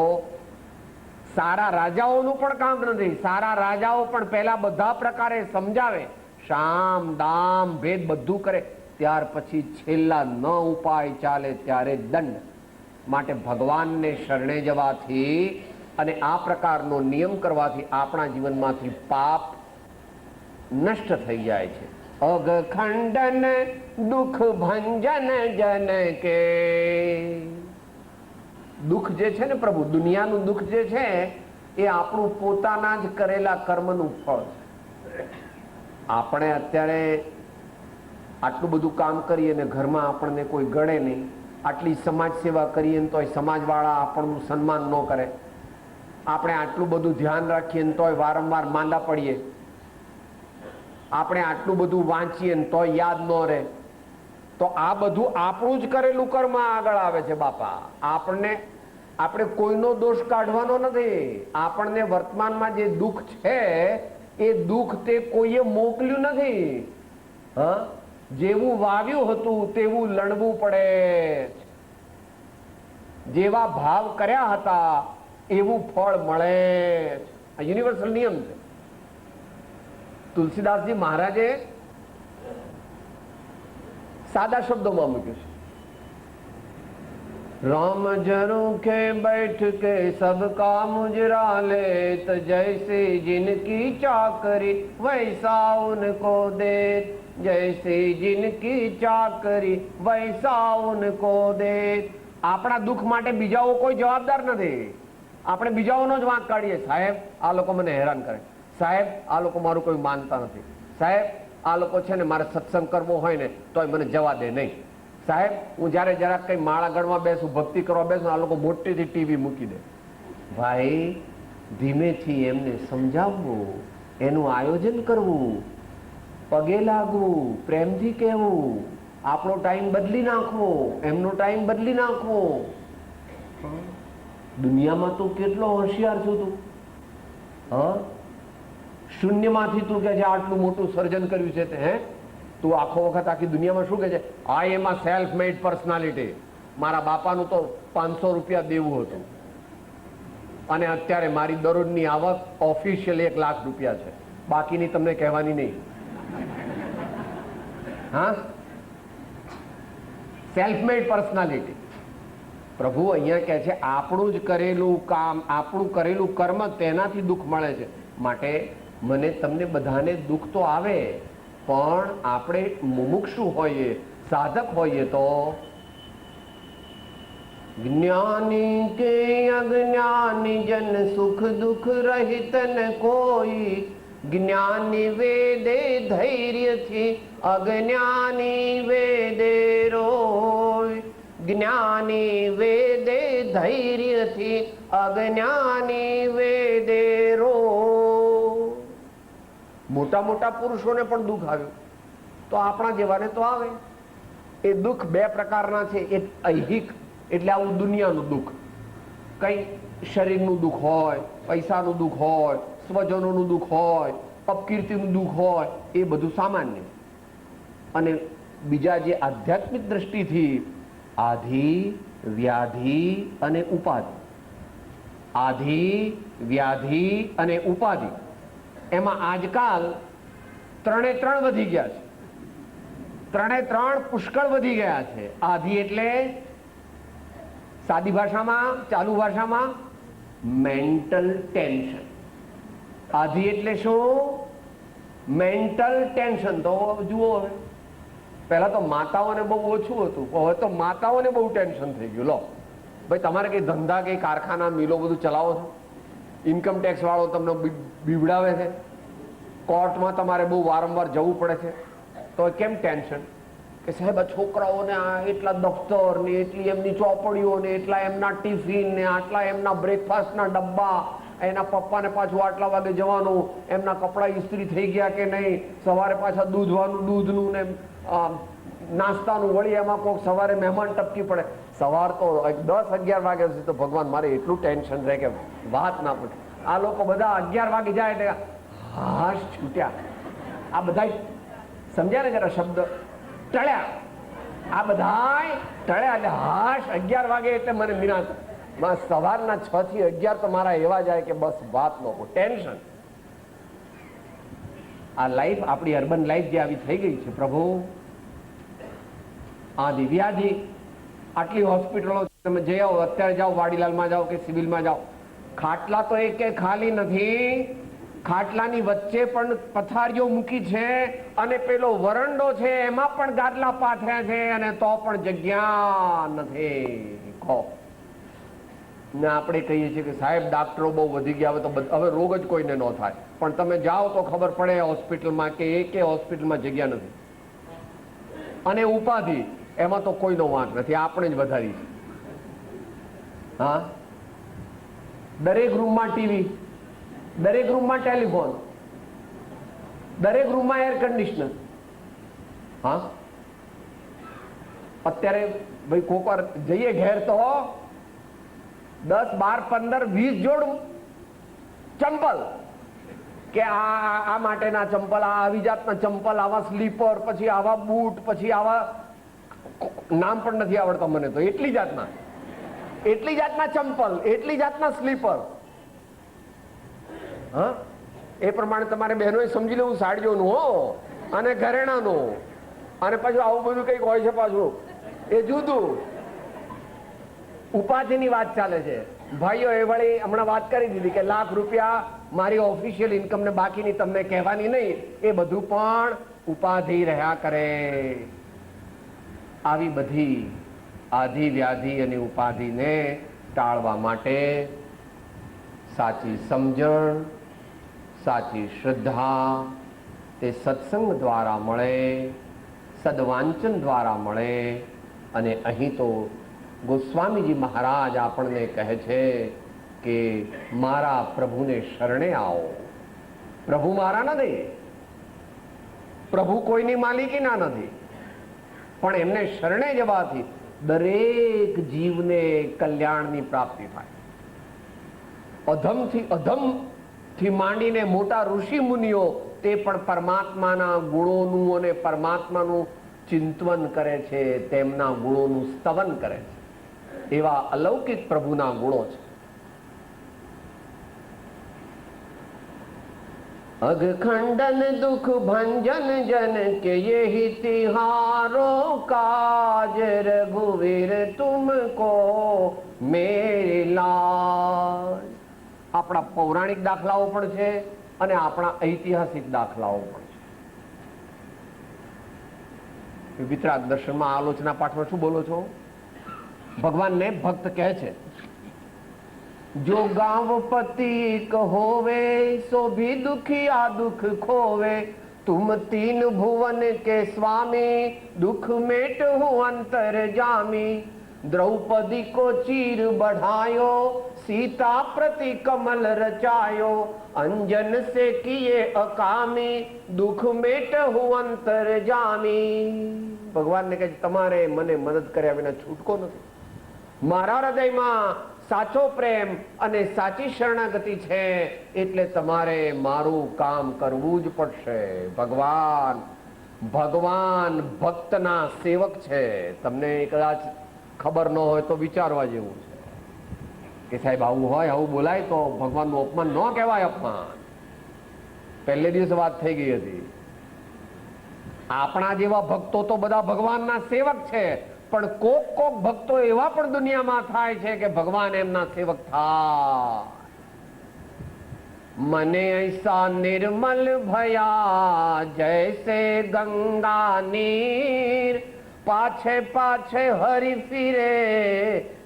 સારા રાજાઓનું પણ કામ નથી. સારા રાજાઓ પણ પહેલા બધા પ્રકારે સમજાવે, શામ દામ ભેદ બધું કરે, ત્યાર પછી છેલ્લા ન ઉપાય ચાલે ત્યારે દંડ. માટે ભગવાનને શરણે જવાથી અને આ પ્રકારનો નિયમ કરવાથી આપણા જીવનમાંથી પાપ નષ્ટ થઈ જાય છે. અગ ખંડન દુઃખ ભંજન જન કે. દુઃખ જે છે ને પ્રભુ, દુનિયાનું દુઃખ જે છે એ આપણું પોતાના જ કરેલા કર્મનું ફળ છે. આપણે અત્યારે આટલું બધું કામ કરીએ ને ઘરમાં આપણને કોઈ ગણે નહીં, આટલી સમાજ સેવા કરીએ ને તોય સમાજવાળા આપણનું સન્માન ન કરે, આપણે આટલું બધું ધ્યાન રાખીએ ને તોય વારંવાર માંદા પડીએ, આપણે આટલું બધું વાંચીએ ને તોય યાદ ન રહે, તો આ બધું આપણું જ કરેલું કર્મ આગળ આવે છે બાપા. આપણે કોઈનો દોષ કાઢવાનો નથી. આપણને વર્તમાનમાં જે દુઃખ છે એ દુઃખ તે કોઈએ મોકલ્યું નથી. હા, જેવું વાવ્યું હતું તેવું લણવું પડે. જેવા ભાવ કર્યા હતા એવું ફળ મળે. આ યુનિવર્સલ નિયમ છે. તુલસીદાસજી મહારાજે સાદા શબ્દોમાં મૂક્યું છે, राम जरू के बैठ के सबका मुजरा लेत, जैसे जिनकी चाकरी वैसा उनको दे, जैसे जिनकी चाकरी वैसा उनको दे. આપણા દુઃખ માટે બીજાઓ કોઈ જવાબદાર નથી. આપણે બીજાઓનો જ વાંક કાઢીએ. સાહેબ આ લોકો મને હેરાન કરે, સાહેબ આ લોકો મારું કોઈ માનતા નથી, સાહેબ આ લોકો છે ને મારે સત્સંગ કરવો હોય ને તોય મને જવા દે નહીં, સાહેબ હું જયારે જરાક કઈ માળા ગણવા બેસું, ભક્તિ કરવા બેસું, આ લોકો મોટેથી ટીવી મૂકી દે. ભાઈ ધીમેથી એમને સમજાવવું, એનું આયોજન કરવું, પગે લાગવું, પ્રેમથી કહેવું, આપણો ટાઈમ બદલી નાખવો, એમનો ટાઈમ બદલી નાખવો. દુનિયામાં તું કેટલો હોશિયાર છું તું. હા, શૂન્યમાંથી તું કે છે આટલું મોટું સર્જન કર્યું છે તે. હે તું આખો વખત આખી દુનિયામાં શું કહે છે, આઈ એમ અ સેલ્ફ મેડ પર્સનાલિટી. મારા બાપાનું તો 500 રૂપિયા દેવું હતું અને અત્યારે મારી દરરોજની આવક ઓફિશિયલ 1 લાખ રૂપિયા છે. બાકીની તમને કહેવાની નહીં. હા, સેલ્ફ મેડ પર્સનાલિટી. પ્રભુ અહીંયા કહે છે આપણું જ કરેલું કામ, આપણું કરેલું કર્મ, તેનાથી દુઃખ મળે છે. માટે મને તમને બધાને દુઃખ તો આવે, પણ આપણે મુમુક્ષુ હોઈએ, સાધક હોઈએ તો જ્ઞાની કે અજ્ઞાની જન સુખ દુઃખ રહિત ન કોઈ. જ્ઞાની વેદે ધૈર્યથી, અજ્ઞાની વેદે રોય. જ્ઞાની વેદે ધૈર્યથી, અજ્ઞાની વેદે રોય. મોટા મોટા પુરુષોને પણ દુઃખ આવ્યું તો આપણા જેવાને તો આવે. એ દુઃખ 2 પ્રકારના છે. એક ઐહિક એટલે આવું દુનિયાનું દુઃખ, કઈ શરીરનું દુઃખ હોય, પૈસાનું દુઃખ હોય, સ્વજનોનું દુઃખ હોય, અપકીર્તિનું દુઃખ હોય, એ બધું સામાન્ય. અને બીજા જે આધ્યાત્મિક દ્રષ્ટિથી આધિ, વ્યાધિ અને ઉપાધિ, આધિ, વ્યાધિ અને ઉપાધિ, એમાં આજકાલ 3 વધી ગયા છે. 3 પુષ્કળ વધી ગયા છે. આધિ એટલે સાદી ભાષામાં, ચાલુ ભાષામાં મેન્ટલ ટેન્શન. આધિ એટલે શું? Mental tension. તો જુઓ, હવે પહેલા તો માતાઓને બહુ ઓછું હતું, હવે તો માતાઓને બહુ ટેન્શન થઈ ગયું. લો ભાઈ, તમારે કઈ ધંધા, કઈ કારખાના, મિલો બધું ચલાવો છો, ઇન્કમ ટેક્સ વાળો તમને બીવડાવે છે, કોર્ટમાં તમારે બહુ વારંવાર જવું પડે છે, તો કેમ ટેન્શન? કે સાહેબ આ છોકરાઓને આ એટલા દફતર ને, એટલી એમની ચોપડીઓ ને, એટલા એમના ટિફિન ને, આટલા એમના બ્રેકફાસ્ટના ડબ્બા, એના પપ્પાને પાછું આટલા વાગે જવાનું, એમના કપડાં ઇસ્ત્રી થઈ ગયા કે નહીં, સવારે પાછા દૂધનું ને નાસ્તાનું, વળી એમાં કોઈક સવારે મહેમાન ટપકી પડે. સવાર તો 10-11 વાગ્યા સુધી તો ભગવાન મારે એટલું ટેન્શન રહે કે વાત ના પૂછે. આ લોકો બધા 11 વાગે જાય એટલે હાશ છૂટ્યા. આ બધા સમજ્યા ને જરા શબ્દ? ટળ્યા. આ બધા ટળ્યા એટલે હાશ. 11 વાગે એટલે મને નિરાંત. સવારના 6 થી 11 તો મારા એવા જાય કે બસ વાત નો ટેન્શન. આ લાઈફ, આપણી અર્બન લાઈફ જે આવી થઈ ગઈ છે પ્રભુ, આદિ વ્યાધિ, આટલી હોસ્પિટલો તમે જઈ આવો, અત્યારે જાઓ વાડીલાલમાં જાઓ કે સિવિલમાં જાઓ, ખાટલા તો એક ખાલી નથી. ખાટલાની વચ્ચે પણ પથારીઓ મૂકી છે, અને પેલો વરંડો છે એમાં પણ ગાદલા પાથર્યા છે, અને તો પણ જગ્યા નથી. કહો ને આપણે કહીએ છીએ કે સાહેબ ડાક્ટરો બહુ વધી ગયા, હવે રોગ જ કોઈને ન થાય. પણ તમે જાઓ તો ખબર પડે હોસ્પિટલમાં કે એક હોસ્પિટલમાં જગ્યા નથી. અને ઉપાધિ, એમાં તો કોઈનો વાંક નથી, આપણે જ વધારી છે. હા, દરેક રૂમમાં ટીવી, દરેક રૂમમાં ટેલિફોન, દરેક રૂમમાં એર કન્ડિશનર. હા, અત્યારે ભાઈ કોક વાર જઈએ ઘેર તો 10, 12, 15, 20 જોડ ચંપલ, કે આ માટેના ચંપલ, આ આવી જાતના ચંપલ, આવા સ્લીપર, પછી આવા બૂટ, પછી આવા નામ પણ નથી આવડતા મને તો, એટલી જાતના ચંપલ, એટલી જાતના સ્લીપર. હા, એ પ્રમાણે તમારે બહેનોએ સમજી લેવું સાડીઓનું હો, અને ઘરેણાનું, અને પાછું આવું બધું કંઈક હોય છે પાછું એ જુદું. ઉપાધિની વાત ચાલે છે ભાઈઓ. એ વળી હમણાં વાત કરી દીધી કે લાખ રૂપિયા મારી ઓફિશિયલ ઇન્કમ ને બાકીની તમને કહેવાની નહીં. એ બધું પણ ઉપાધિ રહ્યા કરે. આવી બધી આધિ, વ્યાધિ અને ઉપાધિને ટાળવા માટે સાચી સમજણ, સાચી શ્રદ્ધા તે સત્સંગ દ્વારા મળે, સદવાંચન દ્વારા મળે. અને અહીં તો ગોસ્વામીજી મહારાજ આપણને કહે છે કે મારા પ્રભુને શરણે આવો. પ્રભુ મારા નથી, પ્રભુ કોઈની માલિકીના નથી, પણ એમને શરણે જવાથી દરેક જીવને કલ્યાણની પ્રાપ્તિ થાય. અધમથી અધમ થી માંડીને મોટા ઋષિ મુનિઓ તે પણ પરમાત્માના ગુણોનું અને પરમાત્માનું ચિંતન કરે છે, તેમના ગુણોનું સ્તવન કરે છે. એવા અલૌકિક પ્રભુના ગુણો છે. અઘખંડન દુઃખ ભંજન જન કે યહી તિહારો કાજ રઘુવીર તુમકો મેરે લાજ. આપણા પૌરાણિક દાખલાઓ પણ છે અને આપણા ઐતિહાસિક દાખલાઓ પણ છે. વિતરાગ દર્શનમાં આલોચના પાઠમાં શું બોલો છો? ભગવાનને ભક્ત કહે છે, જો ગાંવપતિ એક હોવે સો ભી દુખિયા દુખ ખોવે, तुम तीन भुवन के स्वामी दुख मेट हूँ अंतर जामी. द्रौपदी को चीर बढ़ायो सीता प्रति कमल रचायो, अंजन से किए अकामी दुख मेट हूँ अंतर जामी. ભગવાન ને કહે તમારે મને મદદ કર્યા વિના છૂટકો નથી. મારા હૃદયમાં સાચો પ્રેમ અને સાચી શરણાગતિ છે, એટલે તમારે મારું કામ કરવું જ પડશે. ભગવાન ભક્તના સેવક છે. તમને કદાચ ખબર ન હોય તો વિચારવા જેવું છે કે સાહેબ આવું હોય, આવું બોલાય તો ભગવાનનું અપમાન ન કહેવાય. અપમાન પહેલે દિવસે વાત થઈ ગઈ હતી. આપણા જેવા ભક્તો તો બધા ભગવાનના સેવક છે, પણ કોક ભક્તો એવા પણ દુનિયામાં થાય છે કે ભગવાન એમના સેવક થાય. મને ऐसा निर्मल भया जैसे गंगा नीर, पाछे पाछे हरि फिरे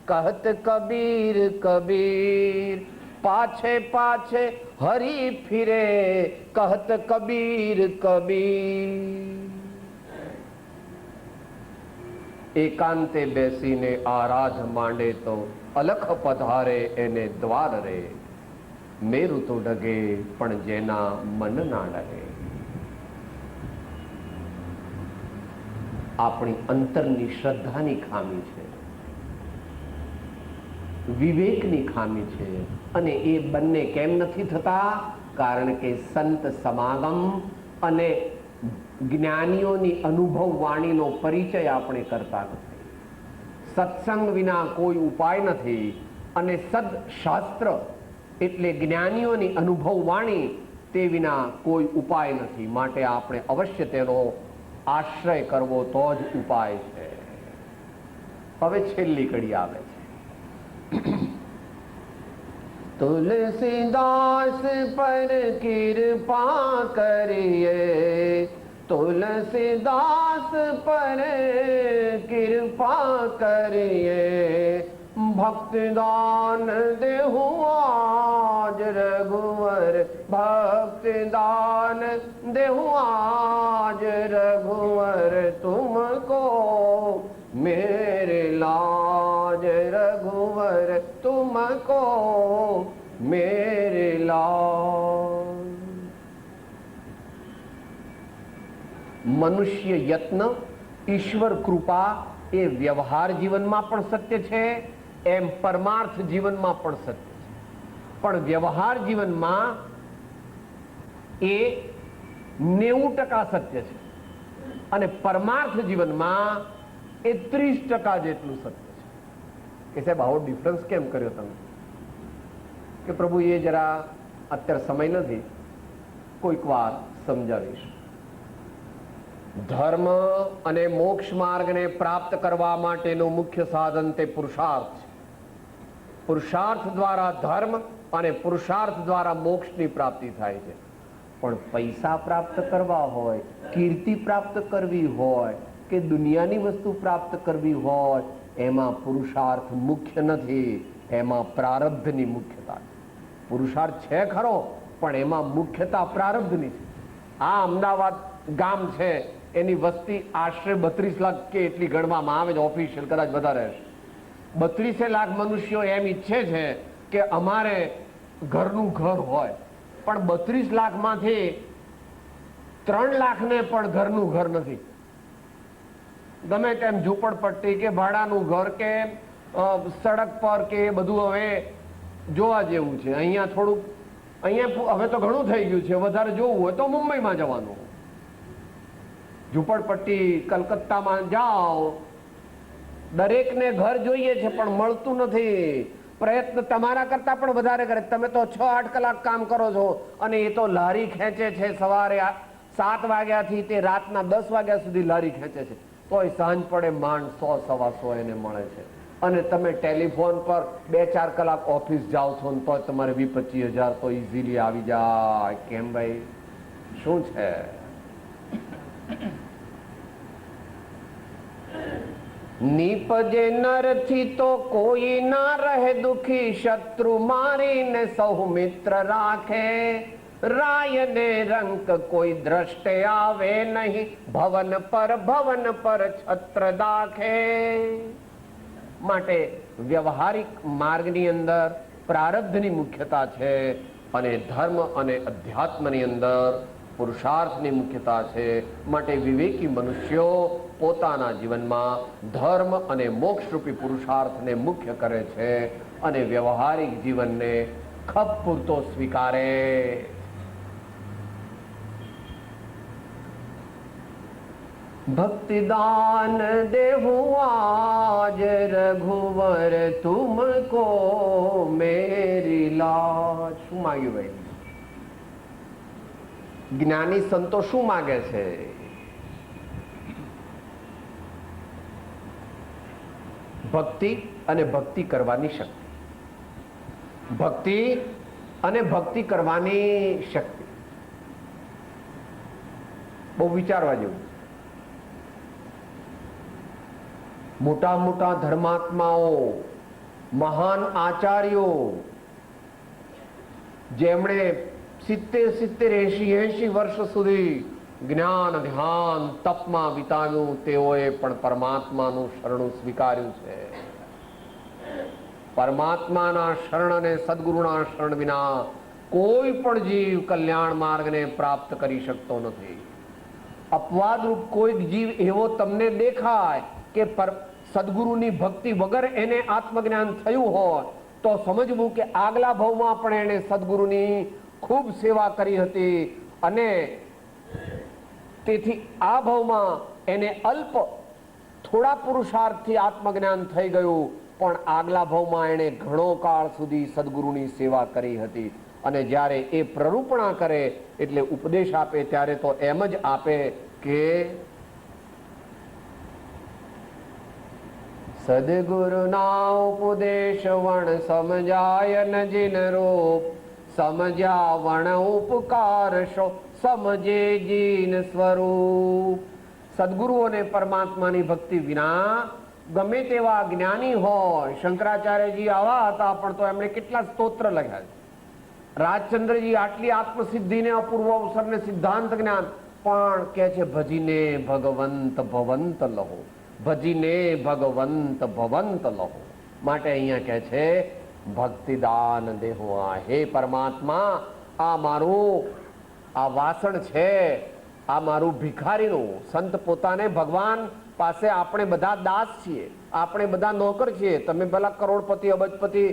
कहत कबीर कबीर. पाछे पाछे हरि फिरे कहत कबीर कबीर. એકાંતે બેસીને આરાધ માંડે તો અલખ પધારે એને દ્વાર રે. મેરુ તો ડગે પણ જેના મન ના ડગે. આપણી અંતરની શ્રદ્ધાની ખામી છે, વિવેકની ખામી છે, અને એ બંને કેમ નથી થતા? કારણ કે સંત સમાગમ અને જ્ઞાનીઓની અનુભવ વાણીનો પરિચય આપણે કરતા નથી. સત્સંગ વિના કોઈ ઉપાય નથી, અને સદશાસ્ત્ર એટલે જ્ઞાનીઓની અનુભવ વાણી તે વિના કોઈ ઉપાય નથી. માટે આપણે અવશ્ય તેનો આશ્રય કરવો તો જ ઉપાય છે. હવે છેલ્લી કડી આવે છે. तुलसीदास पर कृपा करिए, तुलसीदास पर कृपा करिए, भक्तिदान देहु आज रघुवर, भक्तिदान देहु आज रघुवर, तुमको मेरे लाज रघुवर, तुमको मेरे लाज. મનુષ્ય યત્ન, ઈશ્વર કૃપા એ વ્યવહાર જીવનમાં પણ સત્ય છે, એમ પરમાર્થ જીવનમાં પણ સત્ય છે. પણ વ્યવહાર જીવનમાં એ 90% સત્ય છે, અને પરમાર્થ જીવનમાં એ 30% જેટલું સત્ય છે. કે સાહેબ આવો ડિફરન્સ કેમ કર્યો તમે? કે પ્રભુ એ જરા અત્યારે સમય નથી, કોઈક વાર સમજાવીશ. ધર્મ અને મોક્ષ માર્ગને પ્રાપ્ત કરવા માટેનું મુખ્ય સાધન તે પુરુષાર્થ છે. પુરુષાર્થ દ્વારા ધર્મ અને પુરુષાર્થ દ્વારા મોક્ષની પ્રાપ્તિ થાય છે. પણ પૈસા પ્રાપ્ત કરવા હોય, કીર્તિ પ્રાપ્ત કરવી હોય કે દુનિયાની વસ્તુ પ્રાપ્ત કરવી હોય, એમાં પુરુષાર્થ મુખ્ય નથી, એમાં પ્રારબ્ધની મુખ્યતા છે. પુરુષાર્થ છે ખરો, પણ એમાં મુખ્યતા પ્રારબ્ધની છે. આ અમદાવાદ ગામ છે, એની વસ્તી આશરે 32 લાખ કે એટલી ગણવામાં આવે છે, ઓફિશિયલ કદાચ વધારે હશે. 32 લાખ મનુષ્યો એમ ઈચ્છે છે કે અમારે ઘરનું ઘર હોય, પણ 32 લાખમાંથી 3 લાખને પણ ઘરનું ઘર નથી. ગમે તેમ ઝૂંપડપટ્ટી કે ભાડાનું ઘર કે સડક પર કે બધું હવે જોવા જેવું છે. અહીંયા થોડુંક અહીંયા હવે તો ઘણું થઈ ગયું છે, વધારે જોવું હોય તો મુંબઈમાં જવાનું, ઝુંપડપટ્ટી કલકત્તામાં જાઓ, દરેકને ઘર જોઈએ છે પણ મળતું નથી. પ્રયત્ન તમારા કરતા પણ વધારે કરે. તમે તો 6-8 કલાક કામ કરો છો અને એ તો લારી ખેંચે છે, સવારે 7 વાગ્યાથી તે રાતના 10 વાગ્યા સુધી લારી ખેંચે છે, તોય સાંજ પડે માંડ 100-125 એને મળે છે. અને તમે ટેલિફોન પર 2-4 કલાક ઓફિસ જાઓ છો ને તોય તમારે 20-25 હજાર તો ઇઝીલી આવી જાય. કેમ ભાઈ, શું છે? નીપજે નરથી તો કોઈ ના રહે દુખી, શત્રુ મારીને સૌ મિત્ર રાખે. રાયને રંક કોઈ દ્રષ્ટે આવે નહીં, ભવન પર છત્ર દાખે. માટે વ્યવહારિક માર્ગની અંદર પ્રારબ્ધની મુખ્યતા છે અને ધર્મ અને અધ્યાત્મની અંદર પુરુષાર્થની મુખ્યતા છે. માટે વિવેકી મનુષ્યો પોતાના જીવનમાં ધર્મ અને મોક્ષરૂપી પુરુષાર્થને મુખ્ય કરે છે અને વ્યવહારિક જીવનને ખપ પૂરતો સ્વીકારે. भक्तिदान देहूं आज रघुवर तुमको मेरी लाज. શું માગ્યું ભાઈ? જ્ઞાની સંતો શું માગે છે? ભક્તિ અને ભક્તિ કરવાની શક્તિ. ભક્તિ અને ભક્તિ કરવાની શક્તિ બહુ વિચારવા જેવું. મોટા મોટા ધર્માત્માઓ, મહાન આચાર્યો, જેમણે 70-80 વર્ષ સુધી જ્ઞાન ધ્યાન તપમાં વિતાવ્યું, તેઓએ પણ પરમાત્માનું શરણું સ્વીકાર્યું છે. પરમાત્માના શરણ અને સદગુરુના શરણ વિના કોઈ પણ જીવ કલ્યાણ માર્ગને પ્રાપ્ત કરી શકતો નથી. અપવાદરૂપ કોઈક જીવ એવો તમને દેખાય કે સદગુરુની ભક્તિ વગર એને આત્મજ્ઞાન થયું હોય તો સમજવું કે આગલા ભાવમાં પણ એને સદગુરુની ખૂબ સેવા કરી હતી અને તેથી આ ભાવમાં એને અલ્પ થોડા પુરુષાર્થથી આત્મજ્ઞાન થઈ ગયું, પણ આગલા ભાવમાં એને ઘણો કાળ સુધી સદગુરુની સેવા કરી હતી. અને જ્યારે એ પ્રરૂપણા કરે એટલે ઉપદેશ આપે ત્યારે તો એમ જ આપે કે સદગુરુના ઉપદેશ વણ સમજાય ન જીન રૂપ, સમજ્યા વણ ઉપકાર શો સમજે જીન સ્વરૂપ. સદગુરુ અને પરમાત્માની ભક્તિ વિના ગમે તેવા જ્ઞાની હોય, શંકરાચાર્યજી આવા હતા પણ તો એમણે કેટલા સ્તોત્ર લખ્યા છે. રાજચંદ્રજી આટલી આત્મસિદ્ધિને અપૂર્વ અવસરને સિદ્ધાંત જ્ઞાન, પણ કે છે ભજીને ભગવંત ભવંત લહો, ભજીને ભગવંત ભવંત લહો. માટે અહીંયા કહે છે ભક્તિદાન દેહો. હે પરમાત્મા, આ મારું આ વાસણ છે, આ મારું ભિખારીનું. સંત પોતાને ભગવાન પાસે, આપણે બધા દાસ છીએ, આપણે બધા નોકર છીએ. તમે પેલા કરોડપતિ અબજપતિ,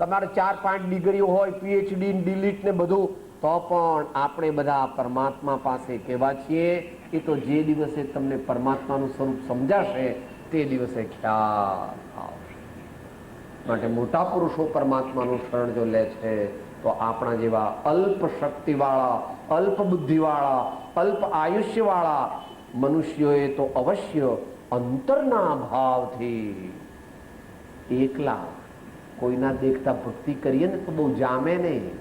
તમારે 4-5 ડિગ્રીઓ હોય, PhD ડીલીટ ને બધું, તો પણ આપણે બધા પરમાત્મા પાસે કેવા છીએ એ તો જે દિવસે તમને પરમાત્માનું સ્વરૂપ સમજાશે તે દિવસે ખ્યાલ આવશે. માટે મોટા પુરુષો પરમાત્માનું શરણ જો લે છે તો આપણા જેવા અલ્પ શક્તિવાળા, અલ્પ બુદ્ધિવાળા, અલ્પ આયુષ્યવાળા મનુષ્યોએ તો અવશ્ય અંતરના ભાવથી એકલા કોઈના દેખતા ભક્તિ કરીએ ને તો બહુ જામે નહીં.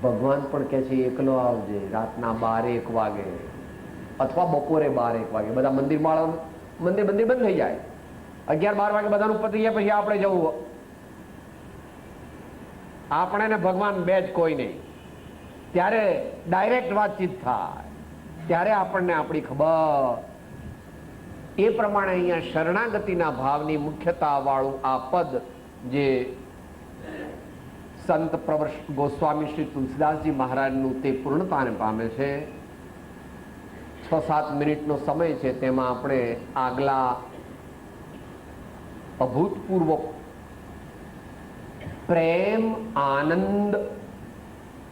ભગવાન પણ કહે છે એકલો આવજે રાતના 12-1 વાગે અથવા બપોરે 12-1 વાગે. બધા મંદિર બંધ થઈ જાય, 11-12 વાગે બધાનું પતી જાય, પછી આપણે જવું. આપણે ને ભગવાન બે જ, કોઈ નહીં. ત્યારે ડાયરેક્ટ વાતચીત થાય, ત્યારે આપણને આપણી ખબર. એ પ્રમાણે અહીંયા શરણાગતિના ભાવની મુખ્યતા વાળું આ પદ જે સંત પ્રવર ગોસ્વામી શ્રી તુલસીદાસજી મહારાજનું તે પૂર્ણતાને પામે છે. 6-7 મિનિટનો સમય છે, તેમાં આપણે આગલા અભૂતપૂર્વ પ્રેમ, આનંદ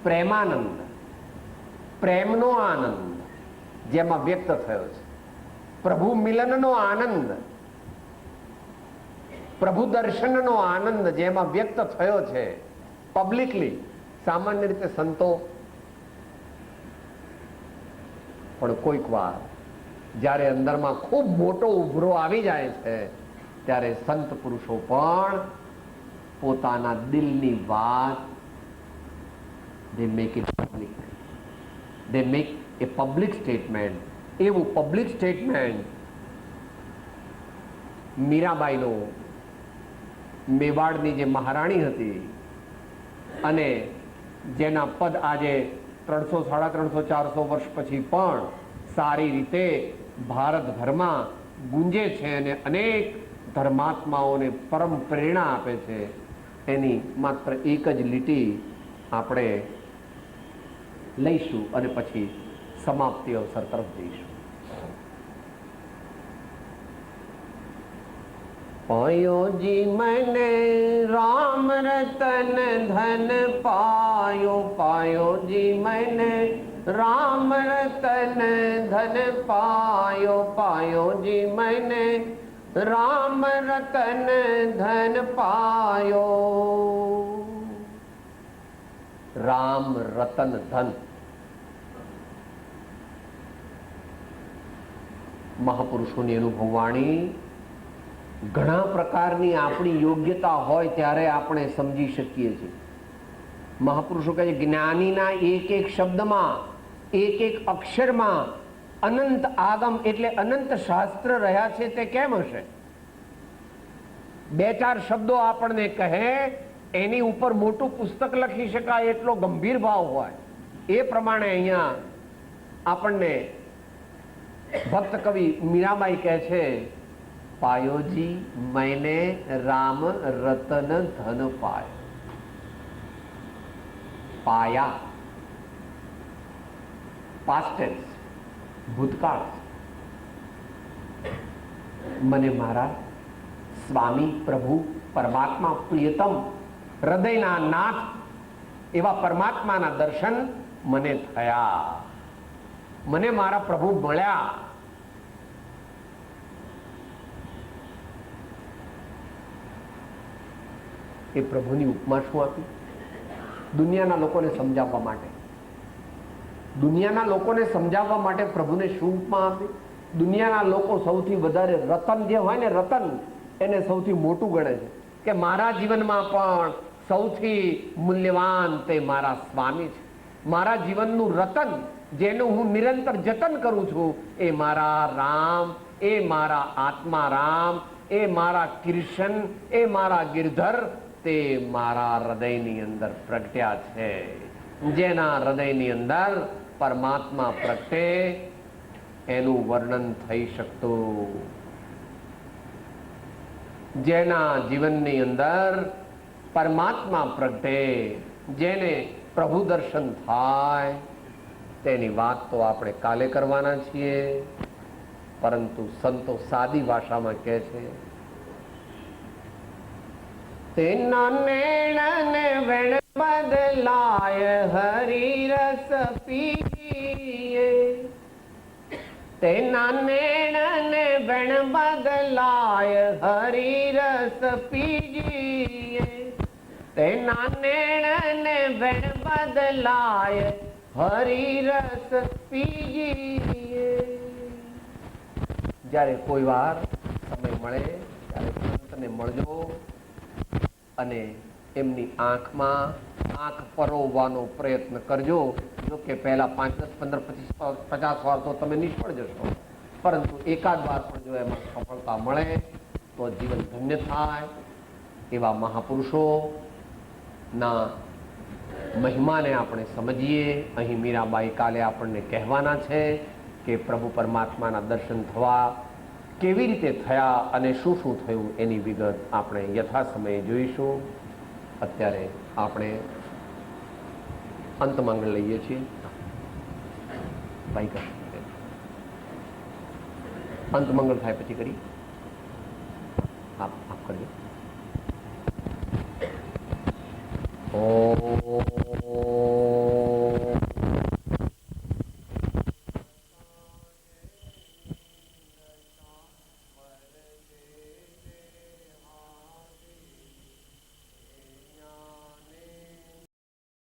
પ્રેમાનંદ, પ્રેમનો આનંદ જેમાં વ્યક્ત થયો છે, પ્રભુ મિલનનો આનંદ, પ્રભુ દર્શનનો આનંદ જેમાં વ્યક્ત થયો છે પબ્લિકલી. સામાન્ય રીતે સંતો પણ કોઈક વાર જ્યારે અંદરમાં ખૂબ મોટો ઉભરો આવી જાય છે ત્યારે સંત પુરુષો પણ પોતાના દિલની વાત they make it public, they make a public statement. એવું પબ્લિક સ્ટેટમેન્ટ મીરાબાઈનો, મેવાડની જે મહારાણી હતી અને જેના પદ આજે 300, 350, 400 વર્ષ પછી પણ સારી રીતે ભારતભરમાં ગુંજે છે અને અનેક ધર્માત્માઓને પરમ પ્રેરણા આપે છે, એની માત્ર એક જ લીટી આપણે લઈશું અને પછી સમાપ્તિ અવસર તરફ જઈશું. પાયો જી મને રામ રતન ધન પાયો, પાયો જી મને રામ રતન ધન પાયો, પાયો જી મને રામ રતન ધન પાયો. રામ રતન ધન મહાપુરુષોની અનુભવવાણી ઘણા પ્રકારની આપણી યોગ્યતા હોય ત્યારે આપણે સમજી શકીએ છીએ. મહાપુરુષો કહે છે જ્ઞાનીના એક એક શબ્દમાં, એક એક અક્ષરમાં અનંત આગમ એટલે અનંત શાસ્ત્ર રહ્યા છે. તે કેમ હશે? 2-4 શબ્દો આપણને કહે એની ઉપર મોટું પુસ્તક લખી શકાય એટલો ગંભીર ભાવ હોય. એ પ્રમાણે અહીંયા આપણને ભક્ત કવિ મીરાબાઈ કહે છે પાયોજી मैंने राम रतन धन पायो. पाया पास्ट टेન્સ, ભૂતકાળ. મને મારા સ્વામી પ્રભુ પરમાત્મા પ્રિયતમ હૃદયના નાથ એવા પરમાત્માના દર્શન મને થયા, મને મારા પ્રભુ મળ્યા. એ પ્રભુની ઉપમા શું આપી? દુનિયાના લોકોને સમજાવવા માટે, દુનિયાના લોકોને સમજાવવા માટે પ્રભુને શું ઉપમા આપી? દુનિયાના લોકો સૌથી વધારે રતન જે હોય ને, રતન એને સૌથી મોટું ગણે છે કે મારા જીવનમાં પણ સૌથી મૂલ્યવાન તે મારા સ્વામી છે. મારા જીવનનું રતન જેનું હું નિરંતર જતન કરું છું એ મારા રામ, એ મારા આત્મા રામ, એ મારા કૃષ્ણ, એ મારા ગિરધર, તે મારા હૃદયની અંદર પ્રગટ્યા છે. જેના હૃદયની અંદર પરમાત્મા પ્રગટે એનું વર્ણન થઈ શકતું. જેના જીવનની અંદર પરમાત્મા પ્રગટે, જેને પ્રભુ દર્શન થાય, તેની વાત તો આપણે કાલે કરવાના છીએ. પરંતુ સંતો સાદી ભાષામાં કહે છે તેના નેણને વેણ બદલાય હરી રસ પીએ, તેના નેણને વેણ બદલાય હરી રસ પીજીએ, તેના નેણને વેણ બદલાય હરી રસ પીજીએ. જ્યારે કોઈ વાર સમય મળે ત્યારે સંતને મળજો અને એમની આંખમાં આંખ પરોવવાનો પ્રયત્ન કરજો. જો કે પહેલા 5, 10, 15, 20, 50 વાર તો તમે નિષ્ફળ જશો, પરંતુ એકાદ વાર પણ જો એમાં સફળતા મળે તો જીવન ધન્ય થાય. એવા મહાપુરુષોના મહિમાને આપણે સમજીએ. અહીં મીરાબાઈ કાલે આપણને કહેવાના છે કે પ્રભુ પરમાત્માના દર્શન થવા કેવી રીતે થયા અને શું શું થયું એની વિગત આપણે યથાસમયે જોઈશું. અત્યારે આપણે અંતમાંગળ લઈએ છીએ. ભાઈ કર અંતમંગળ થાય પછી કરી આપ કરજો. ઓ